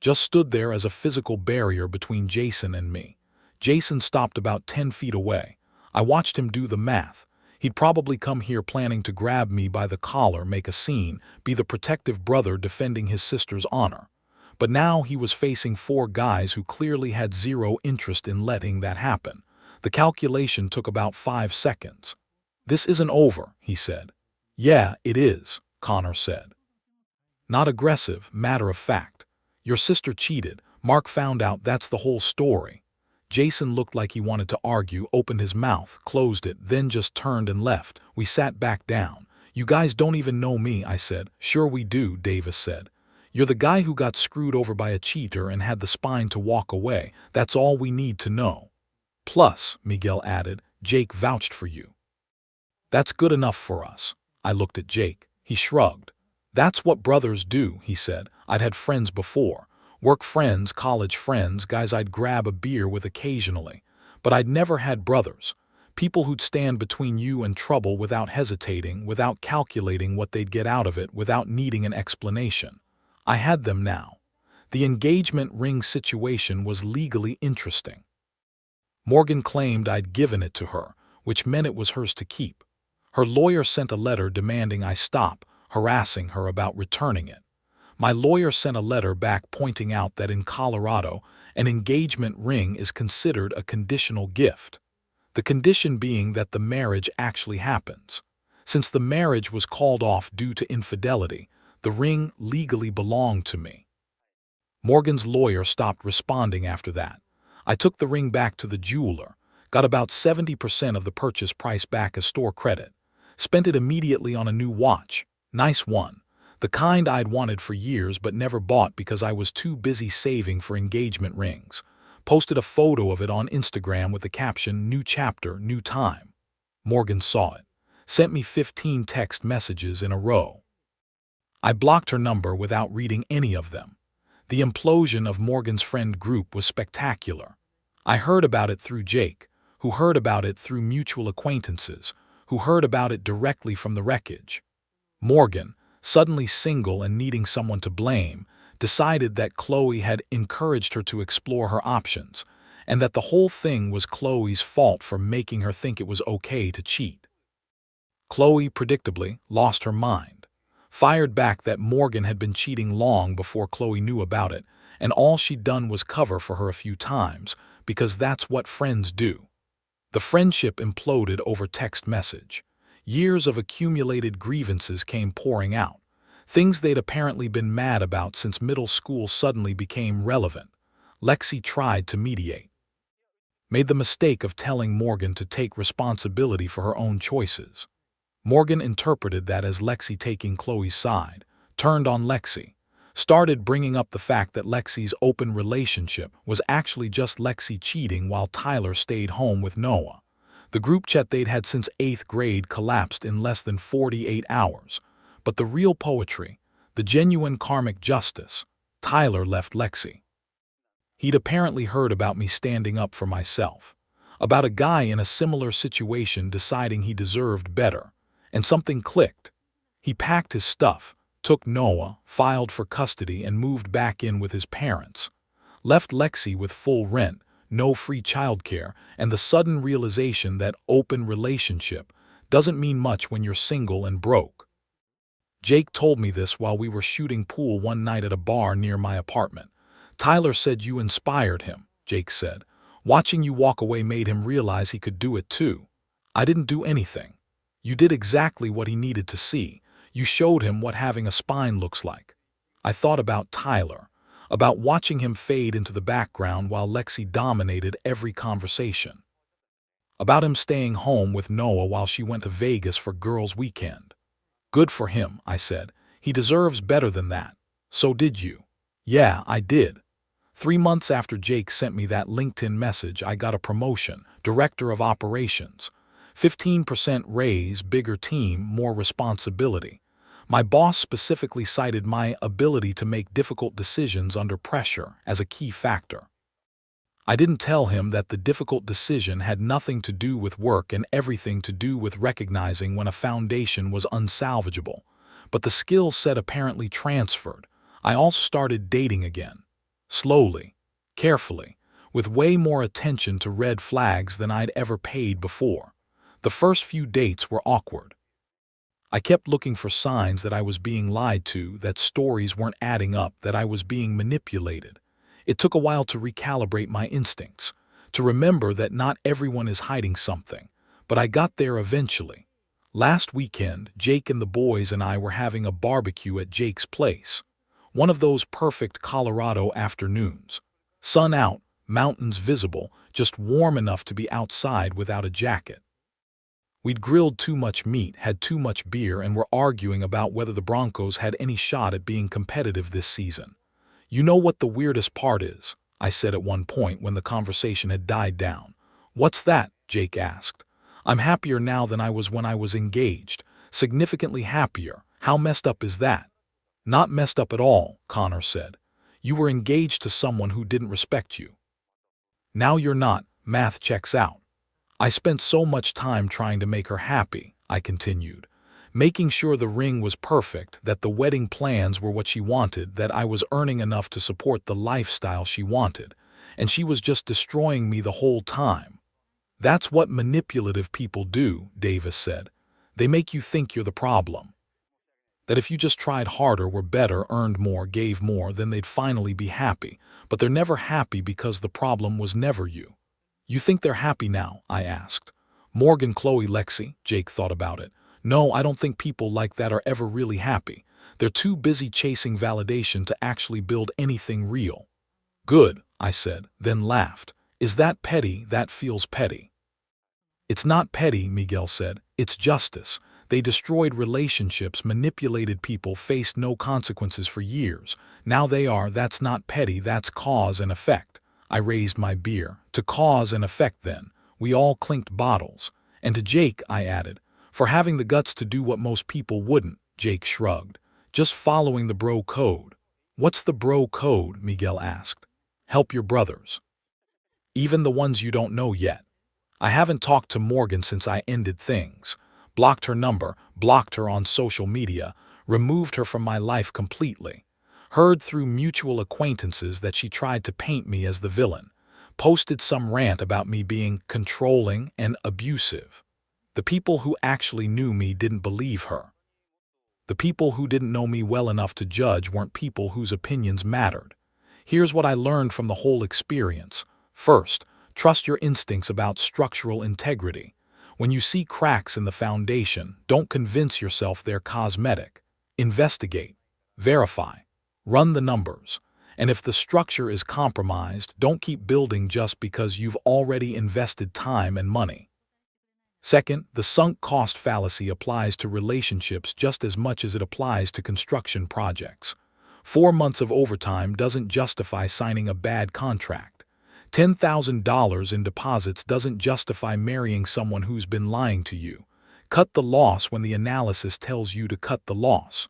just stood there as a physical barrier between Jason and me. Jason stopped about 10 feet away. I watched him do the math. He'd probably come here planning to grab me by the collar, make a scene, be the protective brother defending his sister's honor. But now he was facing 4 guys who clearly had zero interest in letting that happen. The calculation took about 5 seconds. "This isn't over," he said. "Yeah, it is," Connor said. Not aggressive, matter of fact. "Your sister cheated. Mark found out, that's the whole story." Jason looked like he wanted to argue, opened his mouth, closed it, then just turned and left. We sat back down. "You guys don't even know me," I said. "Sure we do," Davis said. "You're the guy who got screwed over by a cheater and had the spine to walk away. That's all we need to know." "Plus," Miguel added, "Jake vouched for you." "That's good enough for us." I looked at Jake. He shrugged. "That's what brothers do," he said. "I'd had friends before. Work friends, college friends, guys I'd grab a beer with occasionally. But I'd never had brothers. People who'd stand between you and trouble without hesitating, without calculating what they'd get out of it, without needing an explanation. I had them now. The engagement ring situation was legally interesting. Morgan claimed I'd given it to her, which meant it was hers to keep. Her lawyer sent a letter demanding I stop harassing her about returning it. My lawyer sent a letter back pointing out that in Colorado, an engagement ring is considered a conditional gift. The condition being that the marriage actually happens. Since the marriage was called off due to infidelity, the ring legally belonged to me. Morgan's lawyer stopped responding after that. I took the ring back to the jeweler, got about 70% of the purchase price back as store credit, spent it immediately on a new watch, nice one, the kind I'd wanted for years but never bought because I was too busy saving for engagement rings, posted a photo of it on Instagram with the caption, "New chapter, new time." Morgan saw it, sent me 15 text messages in a row. I blocked her number without reading any of them. The implosion of Morgan's friend group was spectacular. I heard about it through Jake, who heard about it through mutual acquaintances, who heard about it directly from the wreckage. Morgan, suddenly single and needing someone to blame, decided that Chloe had encouraged her to explore her options, and that the whole thing was Chloe's fault for making her think it was okay to cheat. Chloe, predictably, lost her mind, fired back that Morgan had been cheating long before Chloe knew about it, and all she'd done was cover for her a few times, because that's what friends do. The friendship imploded over text message. Years of accumulated grievances came pouring out. Things they'd apparently been mad about since middle school suddenly became relevant. Lexi tried to mediate. Made the mistake of telling Morgan to take responsibility for her own choices. Morgan interpreted that as Lexi taking Chloe's side, turned on Lexi, started bringing up the fact that Lexi's open relationship was actually just Lexi cheating while Tyler stayed home with Noah. The group chat they'd had since 8th grade collapsed in less than 48 hours. But the real poetry, the genuine karmic justice, Tyler left Lexi. He'd apparently heard about me standing up for myself, about a guy in a similar situation deciding he deserved better, and something clicked. He packed his stuff, took Noah, filed for custody, and moved back in with his parents. Left Lexi with full rent, no free childcare, and the sudden realization that open relationship doesn't mean much when you're single and broke. Jake told me this while we were shooting pool one night at a bar near my apartment. "Tyler said you inspired him," Jake said. "Watching you walk away made him realize he could do it too." "I didn't do anything. You did exactly what he needed to see. You showed him what having a spine looks like." I thought about Tyler, about watching him fade into the background while Lexi dominated every conversation. About him staying home with Noah while she went to Vegas for girls' weekend. "Good for him," I said. "He deserves better than that." "So did you?" "Yeah, I did." 3 months after Jake sent me that LinkedIn message, I got a promotion, director of operations. 15% raise, bigger team, more responsibility. My boss specifically cited my ability to make difficult decisions under pressure as a key factor. I didn't tell him that the difficult decision had nothing to do with work and everything to do with recognizing when a foundation was unsalvageable. But the skill set apparently transferred. I also started dating again. slowly, carefully, with way more attention to red flags than I'd ever paid before. The first few dates were awkward. I kept looking for signs that I was being lied to, that stories weren't adding up, that I was being manipulated. It took a while to recalibrate my instincts, to remember that not everyone is hiding something, but I got there eventually. Last weekend, Jake and the boys and I were having a barbecue at Jake's place. One of those perfect Colorado afternoons. Sun out, mountains visible, just warm enough to be outside without a jacket. We'd grilled too much meat, had too much beer, and were arguing about whether the Broncos had any shot at being competitive this season. "You know what the weirdest part is?" I said at one point when the conversation had died down. "What's that?" Jake asked. "I'm happier now than I was when I was engaged. Significantly happier. How messed up is that?" "Not messed up at all," Connor said. "You were engaged to someone who didn't respect you. Now you're not. Math checks out." "I spent so much time trying to make her happy," I continued, "making sure the ring was perfect, that the wedding plans were what she wanted, that I was earning enough to support the lifestyle she wanted, and she was just destroying me the whole time." "That's what manipulative people do," Davis said. "They make you think you're the problem. That if you just tried harder, were better, earned more, gave more, then they'd finally be happy. But they're never happy because the problem was never you." "You think they're happy now?" I asked. "Morgan, Chloe, Lexi," Jake thought about it. "No, I don't think people like that are ever really happy. They're too busy chasing validation to actually build anything real." "Good," I said, then laughed. "Is that petty? That feels petty." "It's not petty," Miguel said. "It's justice. They destroyed relationships, manipulated people, faced no consequences for years. Now they are. That's not petty, that's cause and effect." I raised my beer. "To cause and effect then." We all clinked bottles. "And to Jake," I added, "for having the guts to do what most people wouldn't." Jake shrugged. "Just following the bro code." "What's the bro code?" Miguel asked. "Help your brothers. Even the ones you don't know yet." I haven't talked to Morgan since I ended things. Blocked her number, blocked her on social media, removed her from my life completely. Heard through mutual acquaintances that she tried to paint me as the villain. Posted some rant about me being controlling and abusive. The people who actually knew me didn't believe her. The people who didn't know me well enough to judge weren't people whose opinions mattered. Here's what I learned from the whole experience. First, trust your instincts about structural integrity. When you see cracks in the foundation, don't convince yourself they're cosmetic. Investigate. Verify. Run the numbers. And if the structure is compromised, don't keep building just because you've already invested time and money. Second, the sunk cost fallacy applies to relationships just as much as it applies to construction projects. 4 months of overtime doesn't justify signing a bad contract. $10,000 in deposits doesn't justify marrying someone who's been lying to you. Cut the loss when the analysis tells you to cut the loss.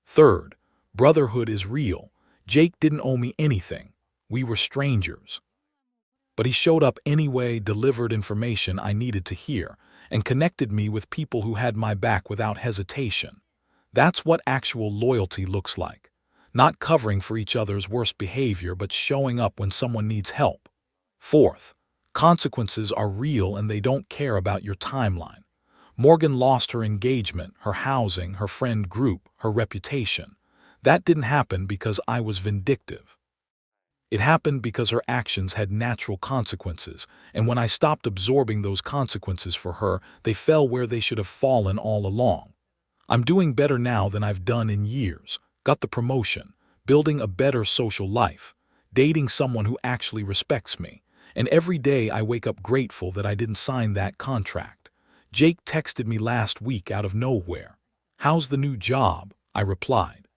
Third, brotherhood is real. Jake didn't owe me anything. We were strangers. But he showed up anyway, delivered information I needed to hear, and connected me with people who had my back without hesitation. That's what actual loyalty looks like. Not covering for each other's worst behavior, but showing up when someone needs help. Fourth, consequences are real and they don't care about your timeline. Morgan lost her engagement, her housing, her friend group, her reputation. That didn't happen because I was vindictive. It happened because her actions had natural consequences, and when I stopped absorbing those consequences for her, they fell where they should have fallen all along. I'm doing better now than I've done in years. Got the promotion, building a better social life, dating someone who actually respects me, and every day I wake up grateful that I didn't sign that contract. Jake texted me last week out of nowhere. "How's the new job?" I replied.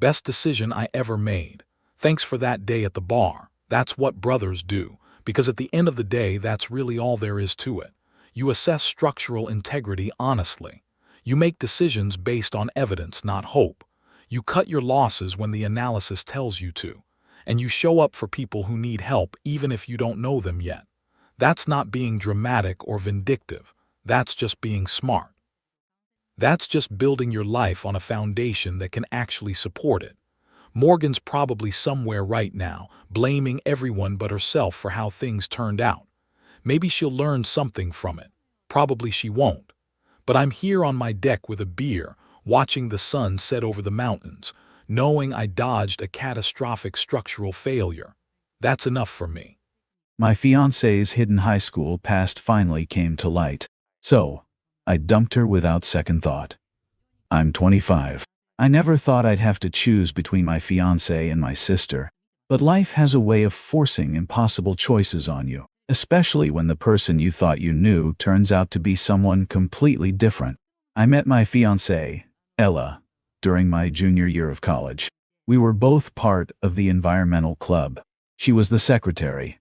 "Best decision I ever made. Thanks for that day at the bar." That's what brothers do, because at the end of the day, that's really all there is to it. You assess structural integrity honestly. You make decisions based on evidence, not hope. You cut your losses when the analysis tells you to. And you show up for people who need help even if you don't know them yet. That's not being dramatic or vindictive. That's just being smart. That's just building your life on a foundation that can actually support it. Morgan's probably somewhere right now, blaming everyone but herself for how things turned out. Maybe she'll learn something from it. Probably she won't. But I'm here on my deck with a beer, watching the sun set over the mountains, knowing I dodged a catastrophic structural failure. That's enough for me. My fiancée's hidden high school past finally came to light. So, I dumped her without second thought. I'm 25. I never thought I'd have to choose between my fiancé and my sister. But life has a way of forcing impossible choices on you, especially when the person you thought you knew turns out to be someone completely different. I met my fiancée, Ella, during my junior year of college. We were both part of the environmental club. She was the secretary,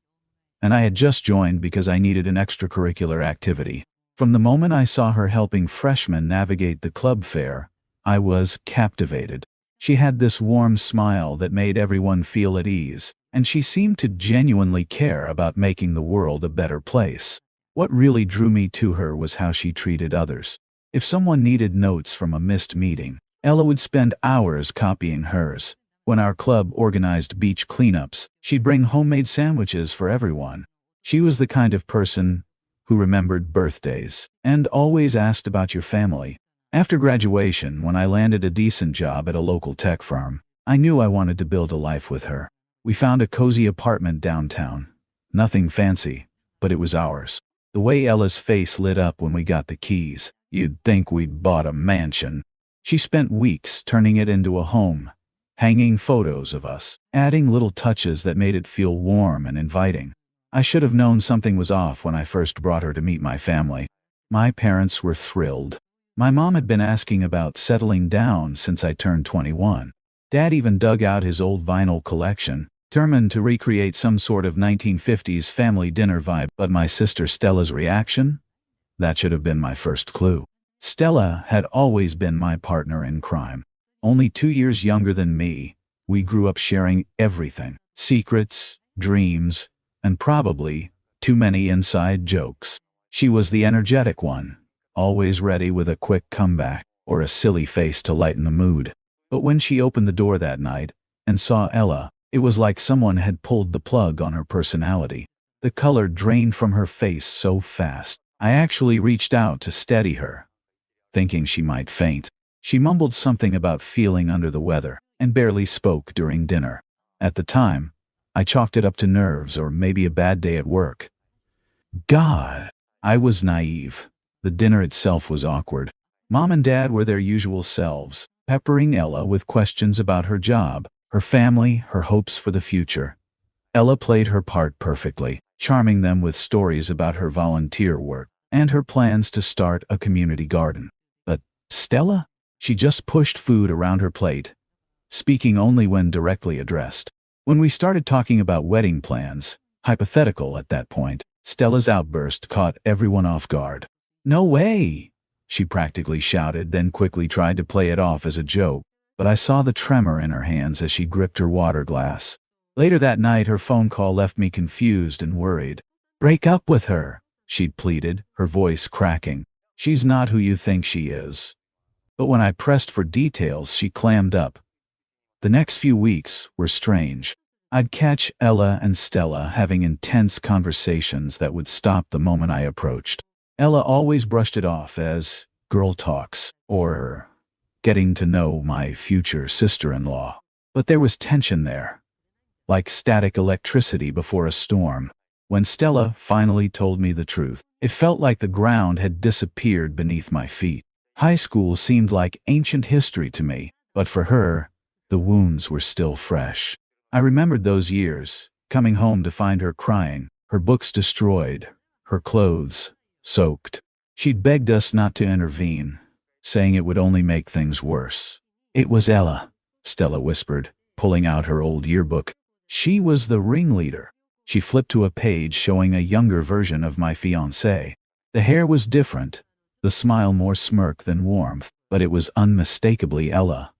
and I had just joined because I needed an extracurricular activity. From the moment I saw her helping freshmen navigate the club fair, I was captivated. She had this warm smile that made everyone feel at ease, and she seemed to genuinely care about making the world a better place. What really drew me to her was how she treated others. If someone needed notes from a missed meeting, Ella would spend hours copying hers. When our club organized beach cleanups, she'd bring homemade sandwiches for everyone. She was the kind of person who remembered birthdays and always asked about your family. After graduation, when I landed a decent job at a local tech firm, I knew I wanted to build a life with her. We found a cozy apartment downtown. Nothing fancy, but it was ours. The way Ella's face lit up when we got the keys, you'd think we'd bought a mansion. She spent weeks turning it into a home, hanging photos of us, adding little touches that made it feel warm and inviting. I should have known something was off when I first brought her to meet my family. My parents were thrilled. My mom had been asking about settling down since I turned 21. Dad even dug out his old vinyl collection, determined to recreate some sort of 1950s family dinner vibe. But my sister Stella's reaction? That should have been my first clue. Stella had always been my partner in crime. Only 2 years younger than me, we grew up sharing everything. Secrets, dreams, and probably too many inside jokes. She was the energetic one, always ready with a quick comeback or a silly face to lighten the mood. But when she opened the door that night and saw Ella, it was like someone had pulled the plug on her personality. The color drained from her face so fast, I actually reached out to steady her, thinking she might faint. She mumbled something about feeling under the weather and barely spoke during dinner. At the time, I chalked it up to nerves or maybe a bad day at work. God, I was naive. The dinner itself was awkward. Mom and Dad were their usual selves, peppering Ella with questions about her job, her family, her hopes for the future. Ella played her part perfectly, charming them with stories about her volunteer work and her plans to start a community garden. But Stella? She just pushed food around her plate, speaking only when directly addressed. When we started talking about wedding plans, hypothetical at that point, Stella's outburst caught everyone off guard. "No way!" she practically shouted, then quickly tried to play it off as a joke, but I saw the tremor in her hands as she gripped her water glass. Later that night, her phone call left me confused and worried. "Break up with her," she'd pleaded, her voice cracking. "She's not who you think she is." But when I pressed for details, she clammed up. The next few weeks were strange. I'd catch Ella and Stella having intense conversations that would stop the moment I approached. Ella always brushed it off as girl talks or getting to know my future sister-in-law. But there was tension there, like static electricity before a storm. When Stella finally told me the truth, it felt like the ground had disappeared beneath my feet. High school seemed like ancient history to me, but for her, the wounds were still fresh. I remembered those years, coming home to find her crying, her books destroyed, her clothes soaked. She'd begged us not to intervene, saying it would only make things worse. "It was Ella," Stella whispered, pulling out her old yearbook. "She was the ringleader." She flipped to a page showing a younger version of my fiancé. The hair was different, the smile more smirk than warmth, but it was unmistakably Ella.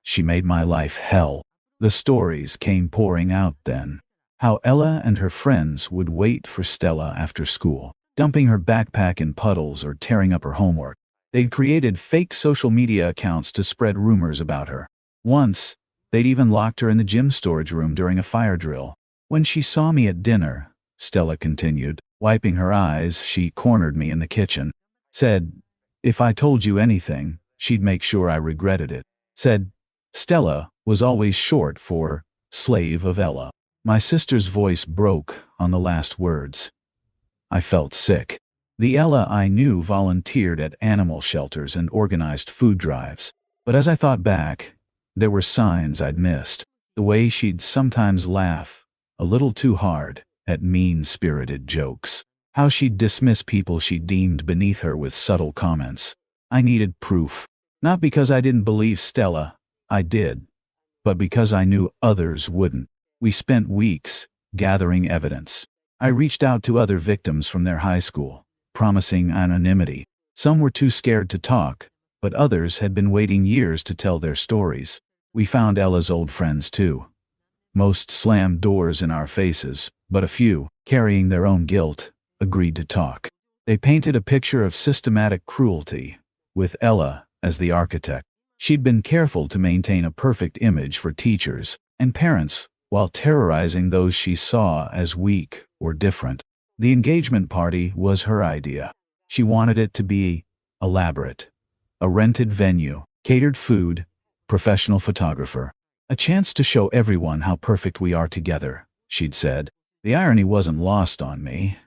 She made my life hell. The stories came pouring out then. How Ella and her friends would wait for Stella after school, dumping her backpack in puddles or tearing up her homework. They'd created fake social media accounts to spread rumors about her. Once, They'd even locked her in the gym storage room during a fire drill. When she saw me at dinner, Stella continued, wiping her eyes, she cornered me in the kitchen. Said, if I told you anything, she'd make sure I regretted it. Said, Stella was always short for slave of Ella. My sister's voice broke on the last words. I felt sick. The Ella I knew volunteered at animal shelters and organized food drives. But as I thought back, there were signs I'd missed. The way she'd sometimes laugh, a little too hard, at mean-spirited jokes. How she'd dismiss people she deemed beneath her with subtle comments. I needed proof. Not because I didn't believe Stella, I did, but because I knew others wouldn't. We spent weeks gathering evidence. I reached out to other victims from their high school, promising anonymity. Some were too scared to talk, but others had been waiting years to tell their stories. We found Ella's old friends too. Most slammed doors in our faces, but a few, carrying their own guilt, agreed to talk. They painted a picture of systematic cruelty, with Ella as the architect. She'd been careful to maintain a perfect image for teachers and parents while terrorizing those she saw as weak or different. The engagement party was her idea. She wanted it to be elaborate. A rented venue, catered food, professional photographer. A chance to show everyone how perfect we are together, she'd said. The irony wasn't lost on me.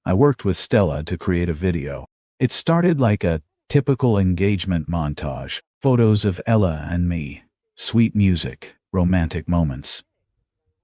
I worked with Stella to create a video. It started like a typical engagement montage. Photos of Ella and me. Sweet music, romantic moments.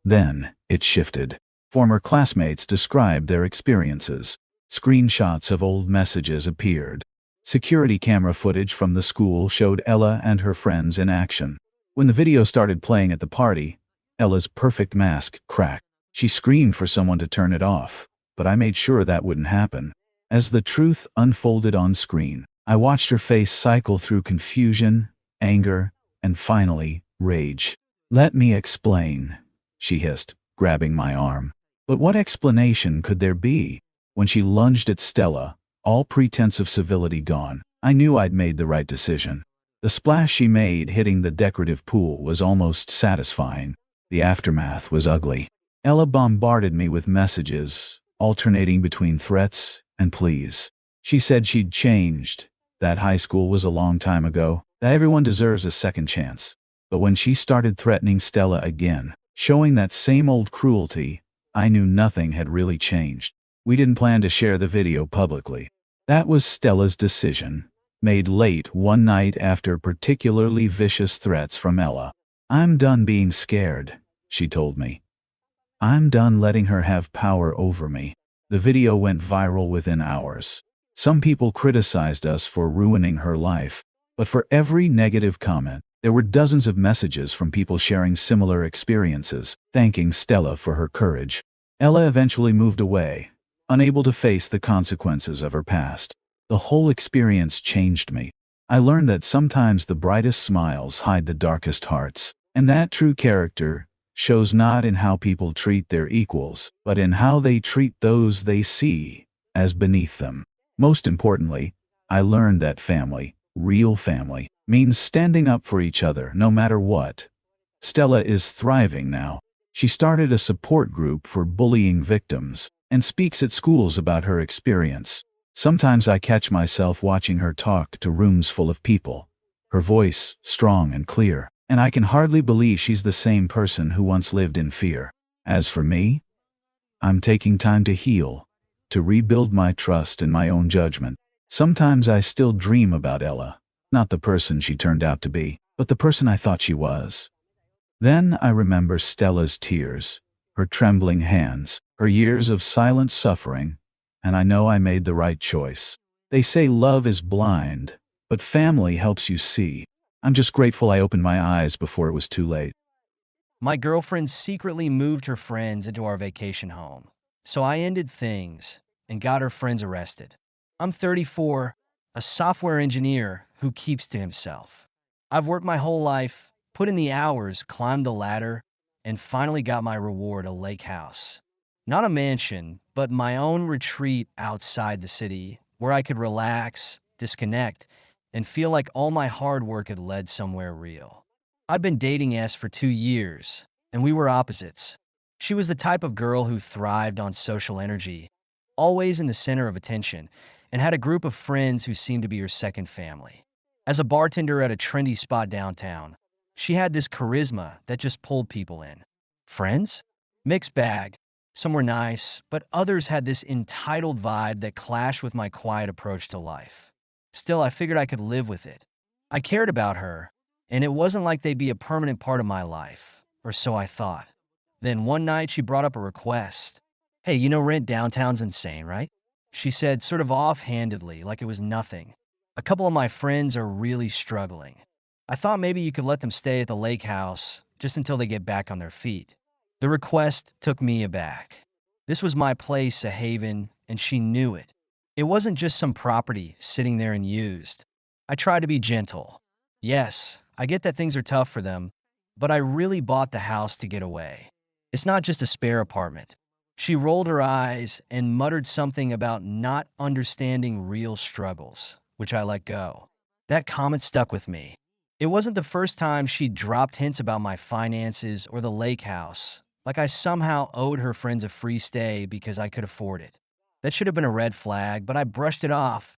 Then, it shifted. Former classmates described their experiences. Screenshots of old messages appeared. Security camera footage from the school showed Ella and her friends in action. When the video started playing at the party, Ella's perfect mask cracked. She screamed for someone to turn it off, but I made sure that wouldn't happen. As the truth unfolded on screen, I watched her face cycle through confusion, anger, and finally, rage. Let me explain, she hissed, grabbing my arm. But what explanation could there be? When she lunged at Stella, all pretense of civility gone, I knew I'd made the right decision. The splash she made hitting the decorative pool was almost satisfying. The aftermath was ugly. Ella bombarded me with messages, alternating between threats and pleas. She said she'd changed, that high school was a long time ago, that everyone deserves a second chance. But when she started threatening Stella again, showing that same old cruelty, I knew nothing had really changed. We didn't plan to share the video publicly. That was Stella's decision, made late one night after particularly vicious threats from Ella. I'm done being scared, she told me. I'm done letting her have power over me. The video went viral within hours. Some people criticized us for ruining her life, but for every negative comment, there were dozens of messages from people sharing similar experiences, thanking Stella for her courage. Ella eventually moved away, unable to face the consequences of her past. The whole experience changed me. I learned that sometimes the brightest smiles hide the darkest hearts, and that true character shows not in how people treat their equals, but in how they treat those they see as beneath them. Most importantly, I learned that family, real family, means standing up for each other no matter what. Stella is thriving now. She started a support group for bullying victims and speaks at schools about her experience. Sometimes I catch myself watching her talk to rooms full of people, her voice strong and clear, and I can hardly believe she's the same person who once lived in fear. As for me, I'm taking time to heal, to rebuild my trust in my own judgment. Sometimes I still dream about Ella, not the person she turned out to be, but the person I thought she was. Then I remember Stella's tears, her trembling hands, her years of silent suffering, and I know I made the right choice. They say love is blind, but family helps you see. I'm just grateful I opened my eyes before it was too late. My girlfriend secretly moved her friends into our vacation home, so I ended things and got her friends arrested. I'm 34, a software engineer who keeps to himself. I've worked my whole life, put in the hours, climbed the ladder, and finally got my reward, a lake house. Not a mansion, but my own retreat outside the city where I could relax, disconnect, and feel like all my hard work had led somewhere real. I'd been dating S for 2 years, and we were opposites. She was the type of girl who thrived on social energy, always in the center of attention, and had a group of friends who seemed to be her second family. As a bartender at a trendy spot downtown, she had this charisma that just pulled people in. Friends? Mixed bag. Some were nice, but others had this entitled vibe that clashed with my quiet approach to life. Still, I figured I could live with it. I cared about her, and it wasn't like they'd be a permanent part of my life, or so I thought. Then one night she brought up a request. Hey, rent downtown's insane, right? She said, sort of offhandedly, like it was nothing. A couple of my friends are really struggling. I thought maybe you could let them stay at the lake house just until they get back on their feet. The request took me aback. This was my place, a haven, and she knew it. It wasn't just some property sitting there unused. I tried to be gentle. Yes, I get that things are tough for them, but I really bought the house to get away. It's not just a spare apartment. She rolled her eyes and muttered something about not understanding real struggles, which I let go. That comment stuck with me. It wasn't the first time she'd dropped hints about my finances or the lake house, like I somehow owed her friends a free stay because I could afford it. That should have been a red flag, but I brushed it off,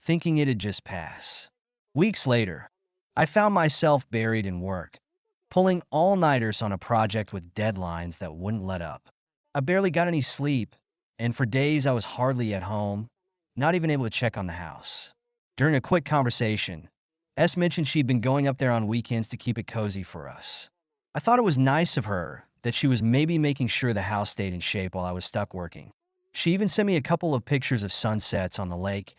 thinking it'd just pass. Weeks later, I found myself buried in work, pulling all-nighters on a project with deadlines that wouldn't let up. I barely got any sleep, and for days I was hardly at home, not even able to check on the house. During a quick conversation, S mentioned she'd been going up there on weekends to keep it cozy for us. I thought it was nice of her that she was maybe making sure the house stayed in shape while I was stuck working. She even sent me a couple of pictures of sunsets on the lake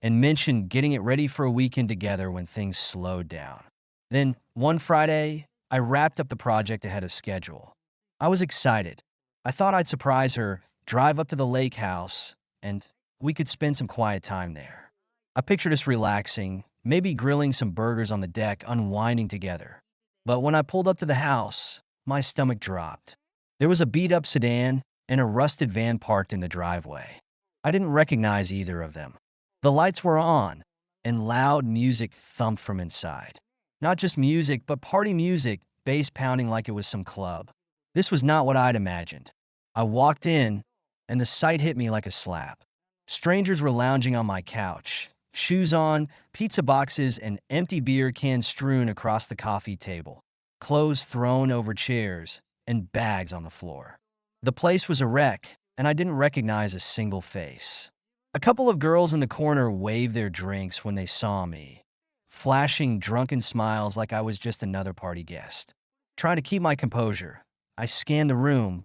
and mentioned getting it ready for a weekend together when things slowed down. Then, one Friday, I wrapped up the project ahead of schedule. I was excited. I thought I'd surprise her, drive up to the lake house, and we could spend some quiet time there. I pictured us relaxing, maybe grilling some burgers on the deck, unwinding together. But when I pulled up to the house, my stomach dropped. There was a beat-up sedan and a rusted van parked in the driveway. I didn't recognize either of them. The lights were on, and loud music thumped from inside. Not just music, but party music, bass pounding like it was some club. This was not what I'd imagined. I walked in, and the sight hit me like a slap. Strangers were lounging on my couch, shoes on, pizza boxes, and empty beer cans strewn across the coffee table, clothes thrown over chairs, and bags on the floor. The place was a wreck, and I didn't recognize a single face. A couple of girls in the corner waved their drinks when they saw me, flashing drunken smiles like I was just another party guest. Trying to keep my composure, I scanned the room,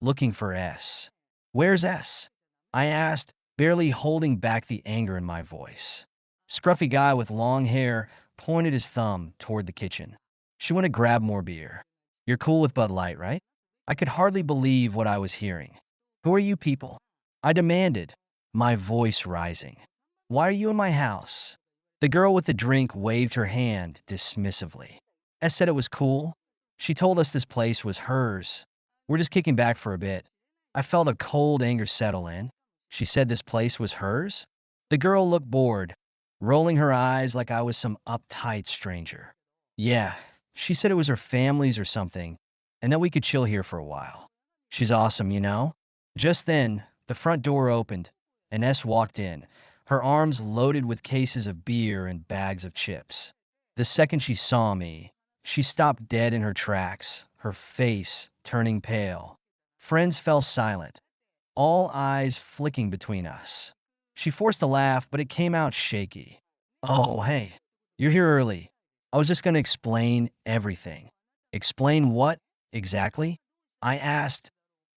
looking for S. "Where's S?" I asked, barely holding back the anger in my voice. Scruffy guy with long hair pointed his thumb toward the kitchen. "She went to grab more beer. You're cool with Bud Light, right?" I could hardly believe what I was hearing. "Who are you people?" I demanded, my voice rising. "Why are you in my house?" The girl with the drink waved her hand dismissively. S said it was cool. She told us this place was hers. We're just kicking back for a bit. I felt a cold anger settle in. She said this place was hers? The girl looked bored, rolling her eyes like I was some uptight stranger. "Yeah, she said it was her family's or something, and that we could chill here for a while. She's awesome, you know?" Just then, the front door opened, and S walked in, her arms loaded with cases of beer and bags of chips. The second she saw me, she stopped dead in her tracks, her face turning pale. Friends fell silent, all eyes flicking between us. She forced a laugh, but it came out shaky. "Oh, hey, you're here early. I was just going to explain everything." "Explain what, exactly?" I asked,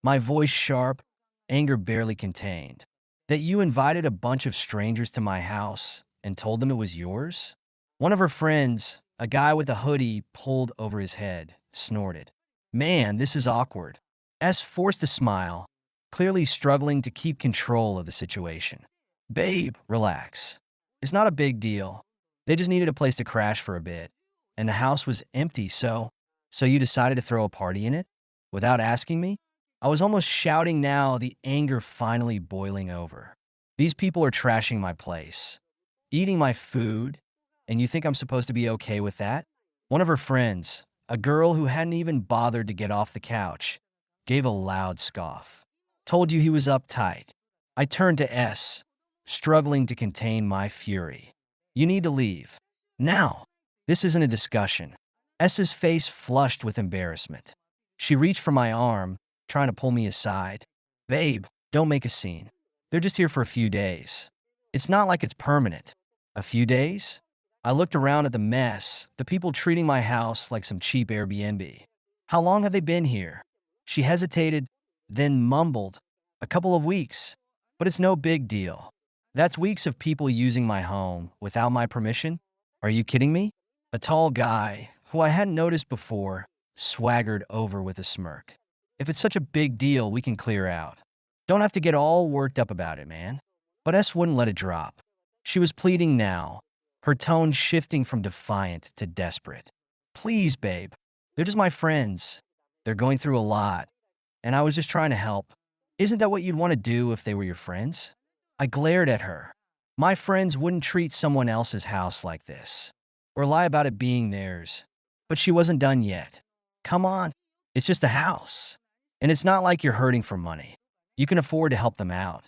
my voice sharp, anger barely contained. "That you invited a bunch of strangers to my house and told them it was yours?" One of her friends, a guy with a hoodie pulled over his head, snorted. "Man, this is awkward." S forced a smile, clearly struggling to keep control of the situation. "Babe, relax. It's not a big deal. They just needed a place to crash for a bit, and the house was empty, so you decided to throw a party in it? Without asking me?" I was almost shouting now, the anger finally boiling over. "These people are trashing my place, eating my food, and you think I'm supposed to be okay with that?" One of her friends, A girl who hadn't even bothered to get off the couch gave a loud scoff. Told you he was uptight. I turned to S, struggling to contain my fury. You need to leave. Now. This isn't a discussion. S's face flushed with embarrassment. She reached for my arm, trying to pull me aside. Babe, don't make a scene. They're just here for a few days. It's not like it's permanent. A few days? I looked around at the mess, the people treating my house like some cheap Airbnb. How long have they been here? She hesitated, then mumbled, a couple of weeks. But it's no big deal. That's weeks of people using my home without my permission? Are you kidding me? A tall guy, who I hadn't noticed before, swaggered over with a smirk. If it's such a big deal, we can clear out. Don't have to get all worked up about it, man. But S wouldn't let it drop. She was pleading now, her tone shifting from defiant to desperate. Please, babe. They're just my friends. They're going through a lot, and I was just trying to help. Isn't that what you'd want to do if they were your friends? I glared at her. My friends wouldn't treat someone else's house like this, or lie about it being theirs. But she wasn't done yet. Come on, it's just a house. And it's not like you're hurting for money. You can afford to help them out.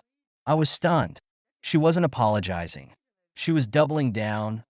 I was stunned. She wasn't apologizing. She was doubling down,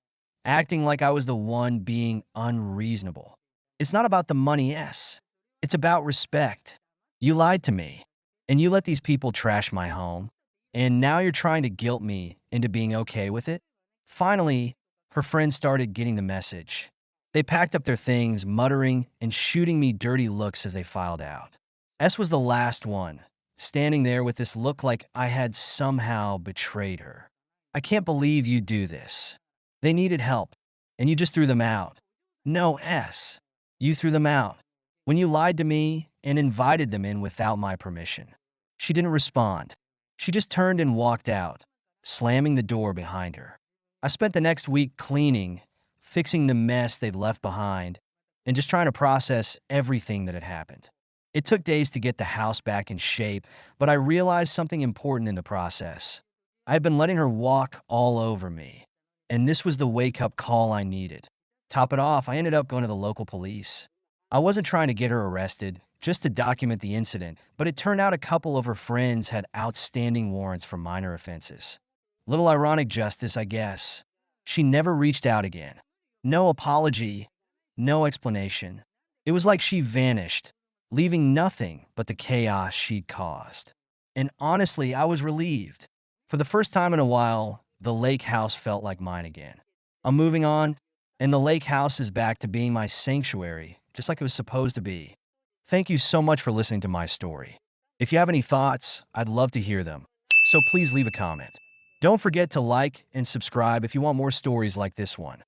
acting like I was the one being unreasonable. It's not about the money, S. It's about respect. You lied to me, and you let these people trash my home, and now you're trying to guilt me into being okay with it? Finally, her friends started getting the message. They packed up their things, muttering and shooting me dirty looks as they filed out. S was the last one, standing there with this look like I had somehow betrayed her. I can't believe you do this. They needed help, and you just threw them out. No, S. You threw them out when you lied to me and invited them in without my permission. She didn't respond. She just turned and walked out, slamming the door behind her. I spent the next week cleaning, fixing the mess they'd left behind, and just trying to process everything that had happened. It took days to get the house back in shape, but I realized something important in the process. I had been letting her walk all over me, and this was the wake-up call I needed. Top it off, I ended up going to the local police. I wasn't trying to get her arrested, just to document the incident, but it turned out a couple of her friends had outstanding warrants for minor offenses. Little ironic justice, I guess. She never reached out again. No apology, no explanation. It was like she vanished, leaving nothing but the chaos she'd caused. And honestly, I was relieved. For the first time in a while, the lake house felt like mine again. I'm moving on, and the lake house is back to being my sanctuary, just like it was supposed to be. Thank you so much for listening to my story. If you have any thoughts, I'd love to hear them. So please leave a comment. Don't forget to like and subscribe if you want more stories like this one.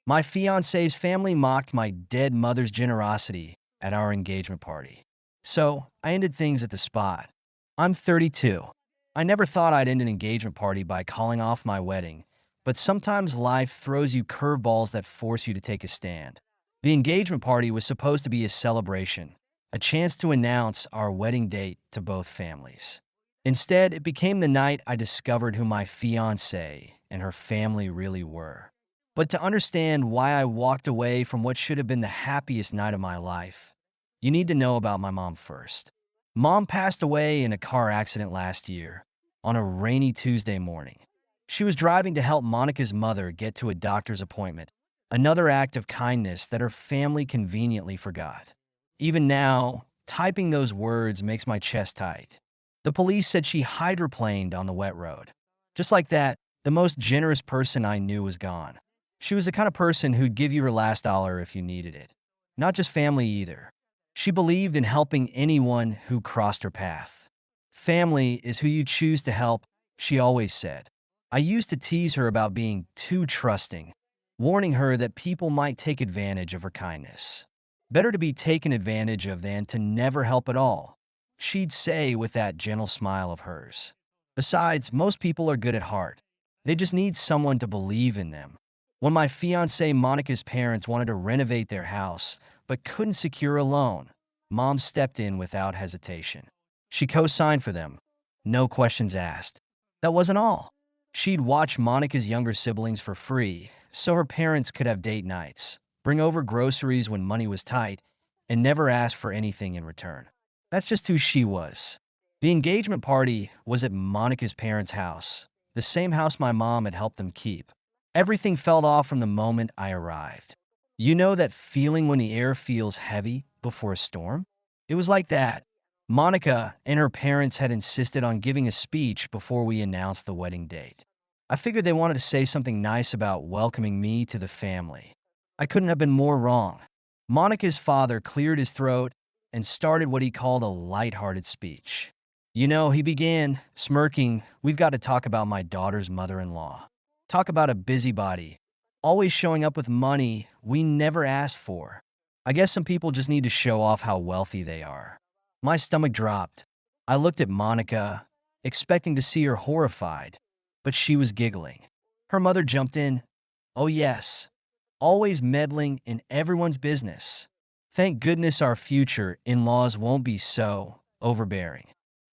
My fiance's family mocked my dead mother's generosity at our engagement party. So I ended things at the spot. I'm 32. I never thought I'd end an engagement party by calling off my wedding, but sometimes life throws you curveballs that force you to take a stand. The engagement party was supposed to be a celebration, a chance to announce our wedding date to both families. Instead, it became the night I discovered who my fiancée and her family really were. But to understand why I walked away from what should have been the happiest night of my life, you need to know about my mom first. Mom passed away in a car accident last year, on a rainy Tuesday morning. She was driving to help Monica's mother get to a doctor's appointment, another act of kindness that her family conveniently forgot. Even now, typing those words makes my chest tight. The police said she hydroplaned on the wet road. Just like that, the most generous person I knew was gone. She was the kind of person who'd give you her last dollar if you needed it. Not just family either. She believed in helping anyone who crossed her path. Family is who you choose to help, she always said. I used to tease her about being too trusting, warning her that people might take advantage of her kindness. Better to be taken advantage of than to never help at all, she'd say with that gentle smile of hers. Besides, most people are good at heart. They just need someone to believe in them. When my fiancée Monica's parents wanted to renovate their house but couldn't secure a loan, Mom stepped in without hesitation. She co-signed for them, no questions asked. That wasn't all. She'd watch Monica's younger siblings for free so her parents could have date nights, bring over groceries when money was tight, and never ask for anything in return. That's just who she was. The engagement party was at Monica's parents' house, the same house my mom had helped them keep. Everything fell off from the moment I arrived. You know that feeling when the air feels heavy before a storm? It was like that. Monica and her parents had insisted on giving a speech before we announced the wedding date. I figured they wanted to say something nice about welcoming me to the family. I couldn't have been more wrong. Monica's father cleared his throat and started what he called a lighthearted speech. You know, he began, smirking, "We've got to talk about my daughter's mother-in-law. Talk about a busybody, always showing up with money we never asked for. I guess some people just need to show off how wealthy they are." My stomach dropped. I looked at Monica, expecting to see her horrified, but she was giggling. Her mother jumped in. "Oh yes, always meddling in everyone's business. Thank goodness our future in-laws won't be so overbearing."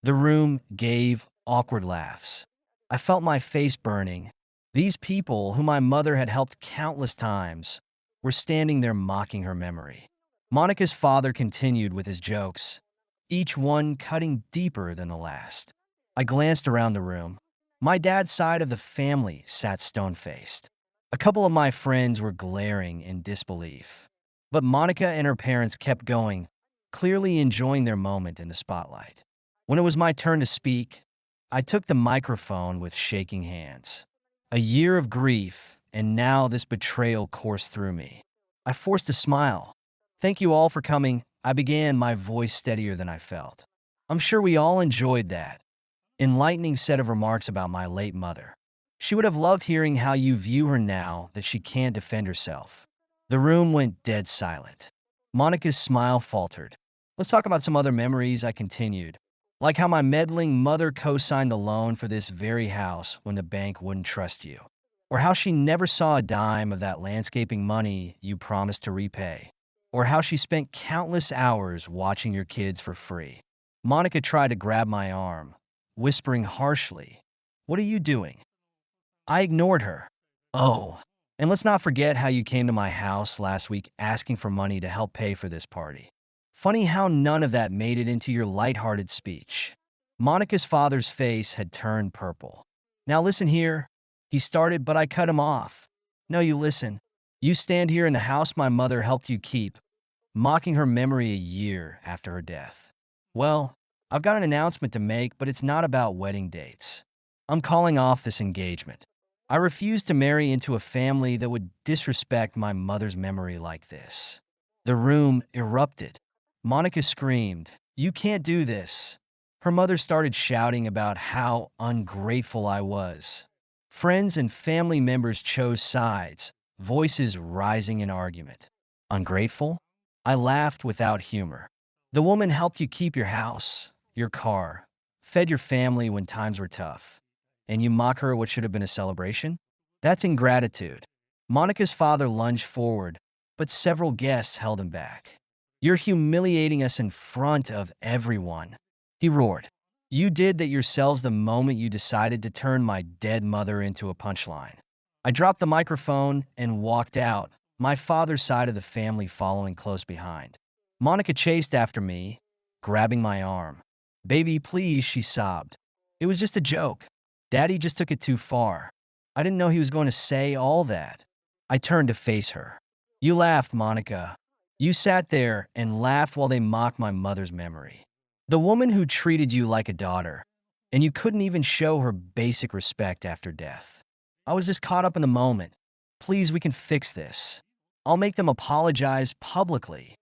The room gave awkward laughs. I felt my face burning. These people, whom my mother had helped countless times, were standing there mocking her memory. Monica's father continued with his jokes, each one cutting deeper than the last. I glanced around the room. My dad's side of the family sat stone-faced. A couple of my friends were glaring in disbelief. But Monica and her parents kept going, clearly enjoying their moment in the spotlight. When it was my turn to speak, I took the microphone with shaking hands. A year of grief, and now this betrayal coursed through me. I forced a smile. "Thank you all for coming," I began, my voice steadier than I felt. "I'm sure we all enjoyed that enlightening set of remarks about my late mother. She would have loved hearing how you view her now that she can't defend herself." The room went dead silent. Monica's smile faltered. "Let's talk about some other memories," I continued. "Like how my meddling mother co-signed the loan for this very house when the bank wouldn't trust you. Or how she never saw a dime of that landscaping money you promised to repay. Or how she spent countless hours watching your kids for free." Monica tried to grab my arm, whispering harshly, "What are you doing?" I ignored her. "Oh, and let's not forget how you came to my house last week asking for money to help pay for this party. Funny how none of that made it into your lighthearted speech." Monica's father's face had turned purple. "Now listen here," he started, but I cut him off. "No, you listen. You stand here in the house my mother helped you keep, mocking her memory a year after her death. Well, I've got an announcement to make, but it's not about wedding dates. I'm calling off this engagement. I refuse to marry into a family that would disrespect my mother's memory like this." The room erupted. Monica screamed, "You can't do this." Her mother started shouting about how ungrateful I was. Friends and family members chose sides, voices rising in argument. Ungrateful? I laughed without humor. The woman helped you keep your house, your car, fed your family when times were tough. And you mock her at what should have been a celebration? That's ingratitude. Monica's father lunged forward, but several guests held him back. "You're humiliating us in front of everyone," he roared. "You did that yourselves the moment you decided to turn my dead mother into a punchline." I dropped the microphone and walked out, my father's side of the family following close behind. Monica chased after me, grabbing my arm. "Baby, please," she sobbed. "It was just a joke. Daddy just took it too far. I didn't know he was going to say all that." I turned to face her. "You laughed, Monica. You sat there and laughed while they mocked my mother's memory. The woman who treated you like a daughter, and you couldn't even show her basic respect after death. I was just caught up in the moment. Please, we can fix this. I'll make them apologize publicly."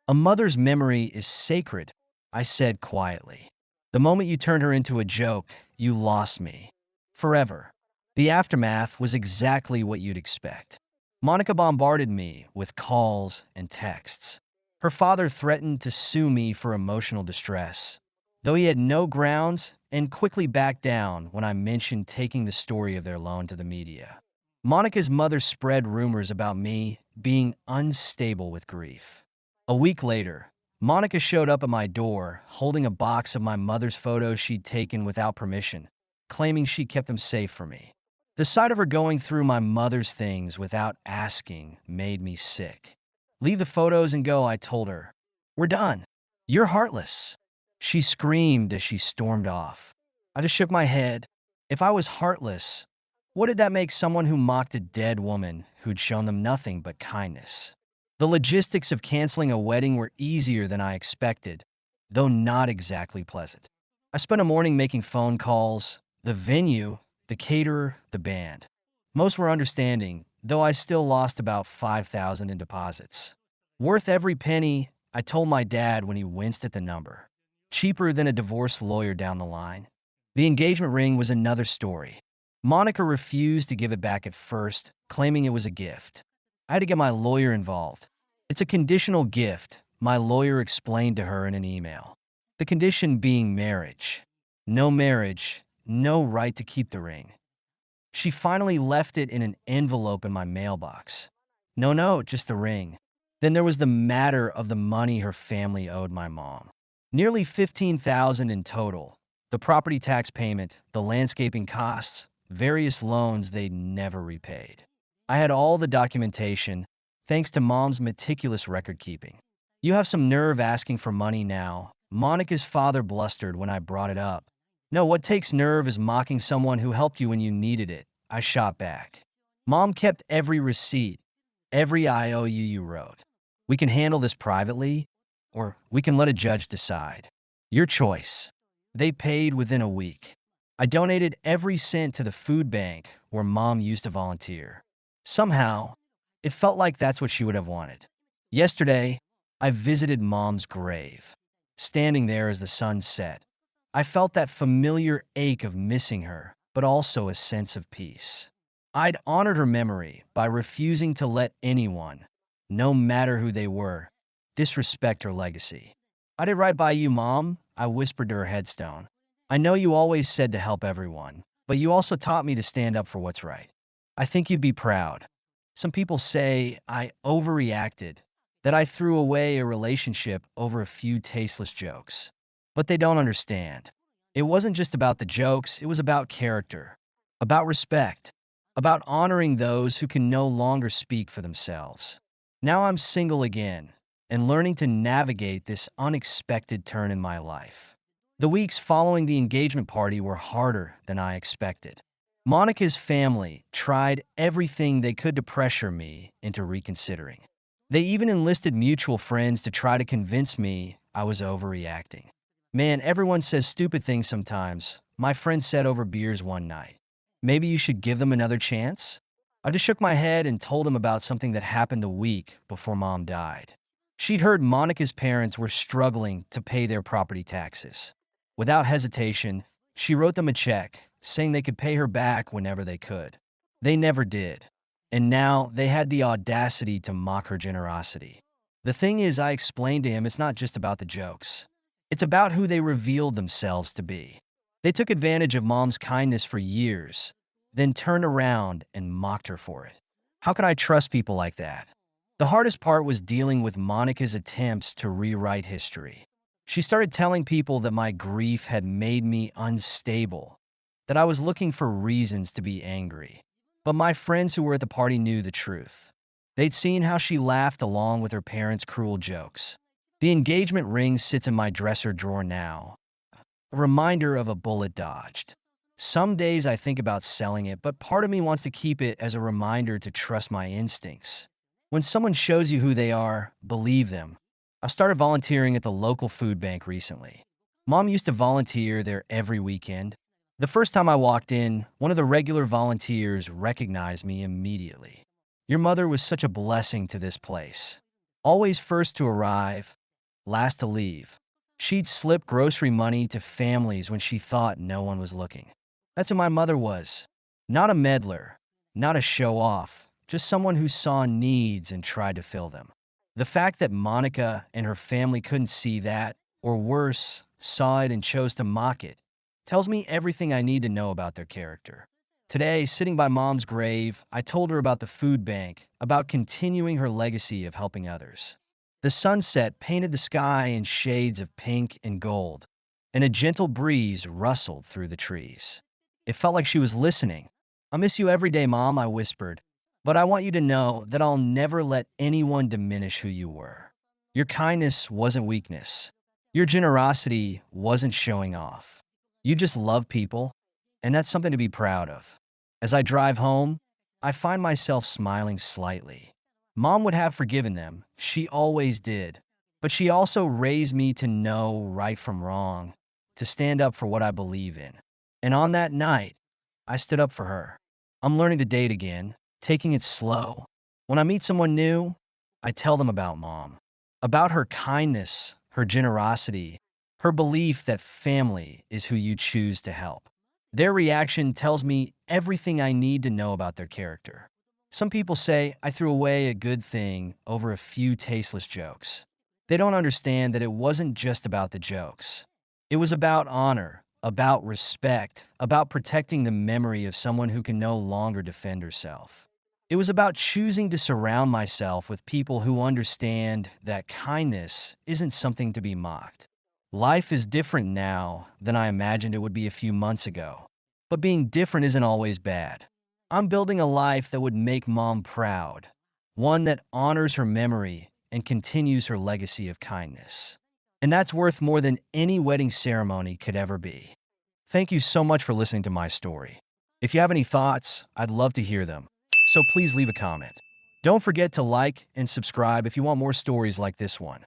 "A mother's memory is sacred," I said quietly. "The moment you turned her into a joke, you lost me. Forever." The aftermath was exactly what you'd expect. Monica bombarded me with calls and texts. Her father threatened to sue me for emotional distress, though he had no grounds, and quickly backed down when I mentioned taking the story of their loan to the media. Monica's mother spread rumors about me being unstable with grief. A week later, Monica showed up at my door holding a box of my mother's photos she'd taken without permission, claiming she kept them safe for me. The sight of her going through my mother's things without asking made me sick. Leave the photos and go, I told her. We're done. You're heartless. She screamed as she stormed off. I just shook my head. If I was heartless, what did that make someone who mocked a dead woman who'd shown them nothing but kindness? The logistics of canceling a wedding were easier than I expected, though not exactly pleasant. I spent a morning making phone calls, the venue, the caterer, the band. Most were understanding, though I still lost about $5,000 in deposits. Worth every penny, I told my dad when he winced at the number. Cheaper than a divorce lawyer down the line. The engagement ring was another story. Monica refused to give it back at first, claiming it was a gift. I had to get my lawyer involved. It's a conditional gift, my lawyer explained to her in an email. The condition being marriage. No marriage, no right to keep the ring. She finally left it in an envelope in my mailbox. No note, just the ring. Then there was the matter of the money her family owed my mom. Nearly $15,000 in total. The property tax payment, the landscaping costs, various loans they'd never repaid. I had all the documentation, thanks to Mom's meticulous record keeping. You have some nerve asking for money now. Monica's father blustered when I brought it up. No, what takes nerve is mocking someone who helped you when you needed it, I shot back. Mom kept every receipt, every IOU you wrote. We can handle this privately, or we can let a judge decide. Your choice. They paid within a week. I donated every cent to the food bank where Mom used to volunteer. Somehow, it felt like that's what she would have wanted. Yesterday, I visited Mom's grave. Standing there as the sun set, I felt that familiar ache of missing her, but also a sense of peace. I'd honored her memory by refusing to let anyone, no matter who they were, disrespect her legacy. I did right by you, Mom, I whispered to her headstone. I know you always said to help everyone, but you also taught me to stand up for what's right. I think you'd be proud. Some people say I overreacted, that I threw away a relationship over a few tasteless jokes. But they don't understand. It wasn't just about the jokes, it was about character, about respect, about honoring those who can no longer speak for themselves. Now I'm single again and learning to navigate this unexpected turn in my life. The weeks following the engagement party were harder than I expected. Monica's family tried everything they could to pressure me into reconsidering. They even enlisted mutual friends to try to convince me I was overreacting. Man, everyone says stupid things sometimes, my friend said over beers one night. Maybe you should give them another chance? I just shook my head and told him about something that happened a week before Mom died. She'd heard Monica's parents were struggling to pay their property taxes. Without hesitation, she wrote them a check, saying they could pay her back whenever they could. They never did. And now they had the audacity to mock her generosity. The thing is, I explained to him, it's not just about the jokes. It's about who they revealed themselves to be. They took advantage of Mom's kindness for years, then turned around and mocked her for it. How could I trust people like that? The hardest part was dealing with Monica's attempts to rewrite history. She started telling people that my grief had made me unstable, that I was looking for reasons to be angry. But my friends who were at the party knew the truth. They'd seen how she laughed along with her parents' cruel jokes. The engagement ring sits in my dresser drawer now, a reminder of a bullet dodged. Some days I think about selling it, but part of me wants to keep it as a reminder to trust my instincts. When someone shows you who they are, believe them. I started volunteering at the local food bank recently. Mom used to volunteer there every weekend. The first time I walked in, one of the regular volunteers recognized me immediately. Your mother was such a blessing to this place. Always first to arrive, last to leave. She'd slip grocery money to families when she thought no one was looking. That's who my mother was. Not a meddler, not a show-off, just someone who saw needs and tried to fill them. The fact that Monica and her family couldn't see that, or worse, saw it and chose to mock it, tells me everything I need to know about their character. Today, sitting by Mom's grave, I told her about the food bank, about continuing her legacy of helping others. The sunset painted the sky in shades of pink and gold, and a gentle breeze rustled through the trees. It felt like she was listening. I miss you every day, Mom, I whispered. But I want you to know that I'll never let anyone diminish who you were. Your kindness wasn't weakness. Your generosity wasn't showing off. You just love people, and that's something to be proud of. As I drive home, I find myself smiling slightly. Mom would have forgiven them. She always did. But she also raised me to know right from wrong, to stand up for what I believe in. And on that night, I stood up for her. I'm learning to date again, taking it slow. When I meet someone new, I tell them about Mom, about her kindness, her generosity, her belief that family is who you choose to help. Their reaction tells me everything I need to know about their character. Some people say I threw away a good thing over a few tasteless jokes. They don't understand that it wasn't just about the jokes. It was about honor, about respect, about protecting the memory of someone who can no longer defend herself. It was about choosing to surround myself with people who understand that kindness isn't something to be mocked. Life is different now than I imagined it would be a few months ago. But being different isn't always bad. I'm building a life that would make Mom proud, one that honors her memory and continues her legacy of kindness. And that's worth more than any wedding ceremony could ever be. Thank you so much for listening to my story. If you have any thoughts, I'd love to hear them. So please leave a comment. Don't forget to like and subscribe if you want more stories like this one.